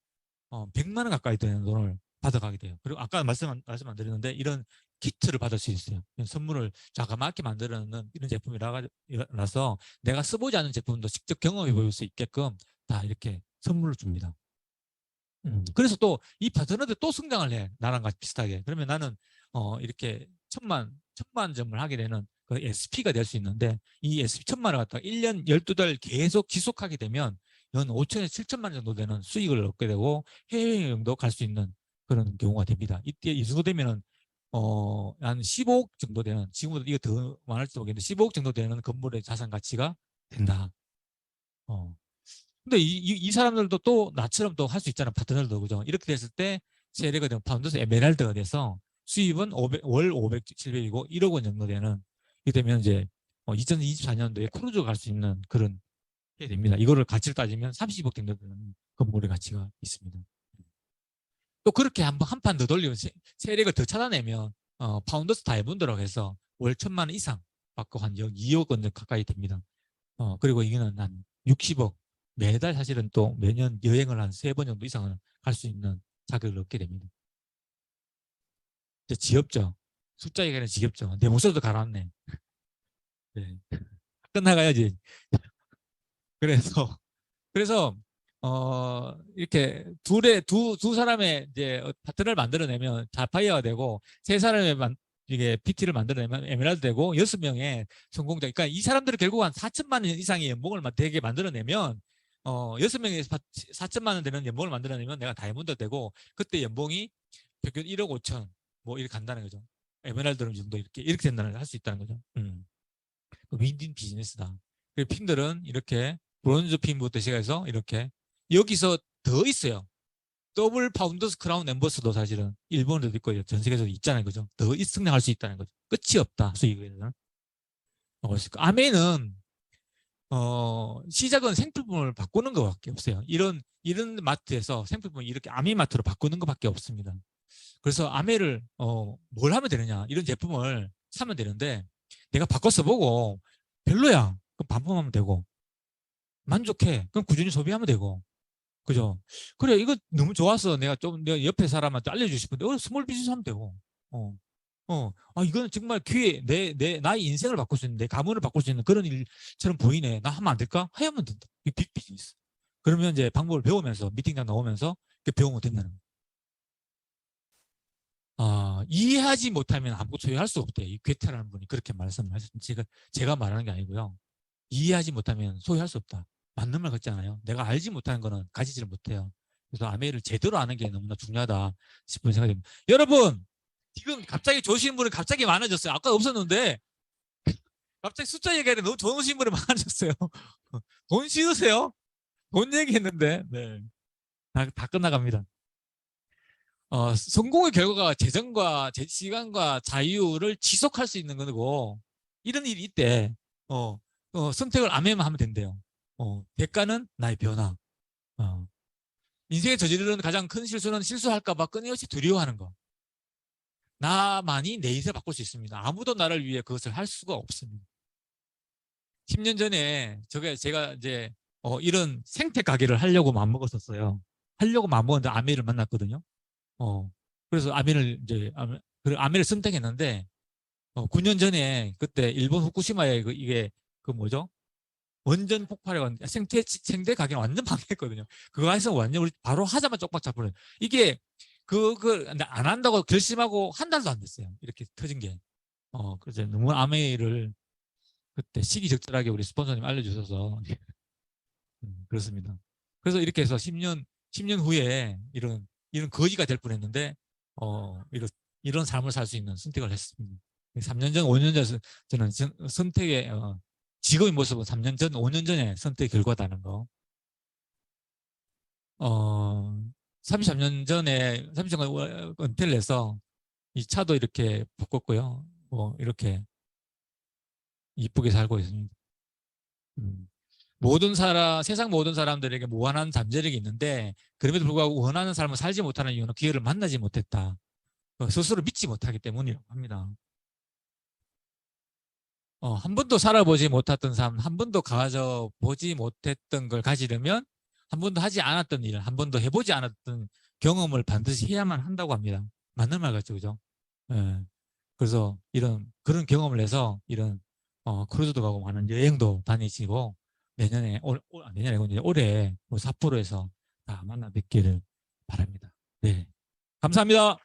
100만 원 가까이 되는 돈을 받아가게 돼요. 그리고 아까 말씀 안 드렸는데 이런 키트를 받을 수 있어요. 선물을 자그맣게 만드는 이런 제품이라서 내가 써보지 않은 제품도 직접 경험해 볼 수 있게끔 다 이렇게 선물을 줍니다. 그래서 또 이 파트너들 또 성장을 해. 나랑 같이 비슷하게. 그러면 나는 이렇게 천만 점을 하게 되는 그 SP가 될 수 있는데, 이 SP 1,000만 원 갖다가 1년 12달 계속 지속하게 되면 연 5천에서 7천만 원 정도 되는 수익을 얻게 되고 해외여행도 갈 수 있는 그런 경우가 됩니다. 이때 이 정도 되면은 한 15억 정도 되는, 지금보다 이거 더 많을지 모르겠는데 15억 정도 되는 건물의 자산 가치가 된다. 근데 이 사람들도 또 나처럼 또 할 수 있잖아, 파트너들도. 그죠? 이렇게 됐을 때 세례가 되면 파운드에서 에메랄드가 돼서 수입은 월 500, 700이고 1억 원 정도 되는, 이렇게 되면 이제 2024년도에 크루즈 갈 수 있는 그런 게 됩니다. 이거를 가치를 따지면 30억 정도 되는 건물의 가치가 있습니다. 또 그렇게 한 판 더 돌리면 세력을 더 찾아내면 파운더스 다이몬드라고 해서 월 1,000만 원 이상 받고 한 2억 원 가까이 됩니다. 그리고 이거는 한 60억, 매달 사실은 또 매년 여행을 한 3번 정도 이상은 갈 수 있는 자격을 얻게 됩니다. 이제 지겹죠. 숫자 얘기는 지겹죠. 내 목소리도 가라앉네. 네. 끝나가야지. 그래서 이렇게 두 사람의 이제 파트너를 만들어내면 자파이어가 되고, 세 사람의 이게 PT를 만들어내면 에메랄드 되고, 6명의 성공자. 그러니까 이 사람들을 결국 한 4천만 원 이상의 연봉을 되게 만들어내면 6명이 4천만 원 되는 연봉을 만들어내면 내가 다이아몬드 되고, 그때 연봉이 평균 1억 5천 뭐 이렇게 간다는 거죠. 에메랄드 정도 이렇게 된다는 걸 할 수 있다는 거죠. 윈윈 비즈니스다. 핀들은 이렇게 브론즈 핀부터 시작해서 이렇게 여기서 더 있어요. 더블 파운더스 크라운 엠버스도 사실은 일본에도 있고 전 세계에서도 있잖아요. 그죠? 더 성장할 수 있다는 거죠. 끝이 없다. 수익에는. 아메는 시작은 생필품을 바꾸는 것밖에 없어요. 이런 마트에서 생필품을 이렇게 아메 마트로 바꾸는 것밖에 없습니다. 그래서 아메를 뭘 하면 되느냐, 이런 제품을 사면 되는데, 내가 바꿔 써보고 별로야, 그럼 반품하면 되고, 만족해, 그럼 꾸준히 소비하면 되고, 그죠? 그래, 이거 너무 좋아서 내가 좀 내 옆에 사람한테 알려주고 싶은데 스몰 비즈니스 하면 되고, 이거는 정말 기회, 나의 인생을 바꿀 수 있는, 내 가문을 바꿀 수 있는 그런 일처럼 보이네. 나 하면 안 될까? 하면 된다. 이게 빅 비즈니스. 그러면 이제 방법을 배우면서 미팅장 나오면서 배우면 된다는 거예요. 이해하지 못하면 아무것도 소유할 수 없대요. 이 괴테라는 분이 그렇게 말씀하셨습니다. 제가 말하는 게 아니고요. 이해하지 못하면 소유할 수 없다. 맞는 말 같잖아요. 내가 알지 못하는 거는 가지지를 못해요. 그래서 아메이를 제대로 아는 게 너무나 중요하다 싶은 생각이 듭니다. 여러분, 지금 갑자기 좋으시는 분이 갑자기 많아졌어요. 아까 없었는데 갑자기 숫자 얘기하는데 너무 좋으신 분이 많아졌어요. 돈 싫으세요? 돈 얘기했는데 네. 다 끝나갑니다. 성공의 결과가 재정과 시간과 자유를 지속할 수 있는 거고, 이런 일이 있대. 선택을 아메만 하면 된대요. 대가는 나의 변화. 인생에 저지르는 가장 큰 실수는 실수할까봐 끊임없이 두려워하는 거. 나만이 내 인생을 바꿀 수 있습니다. 아무도 나를 위해 그것을 할 수가 없습니다. 10년 전에 제가 이제 이런 생태 가게를 하려고 마음먹었었어요. 하려고 마음먹었는데 아메를 만났거든요. 그래서 아메를 선택했는데, 9년 전에 그때 일본 후쿠시마에 이게 뭐죠? 원전 폭발에 왔는데 생태 가게는 완전 방해했거든요. 그거 해서 완전 우리 바로 하자마자 쪽박 잡으려. 이게 안 한다고 결심하고 한 달도 안 됐어요. 이렇게 터진 게. 그래서 너무 아메를 그때 시기적절하게 우리 스폰서님 알려주셔서 그렇습니다. 그래서 이렇게 해서 10년 후에 이런 거지가 될 뻔했는데 이런 삶을 살 수 있는 선택을 했습니다. 3년 전, 5년 전 저는 선택의 지금의 모습은 3년 전, 5년 전의 선택의 결과다는 거. 33년 전에 33년 은퇴를 해서 이 차도 이렇게 바꿨고요. 이렇게 이쁘게 살고 있습니다. 세상 모든 사람들에게 무한한 잠재력이 있는데, 그럼에도 불구하고 원하는 삶을 살지 못하는 이유는 기회를 만나지 못했다. 스스로 믿지 못하기 때문이라고 합니다. 한 번도 살아보지 못했던 삶, 한 번도 가져보지 못했던 걸 가지려면 한 번도 하지 않았던 일, 한 번도 해보지 않았던 경험을 반드시 해야만 한다고 합니다. 맞는 말 같죠, 그죠? 예. 그래서 그런 경험을 해서 크루즈도 가고 많은 여행도 다니시고, 내년에 올해 삿포로에서 다 만나 뵙기를 바랍니다. 네, 감사합니다.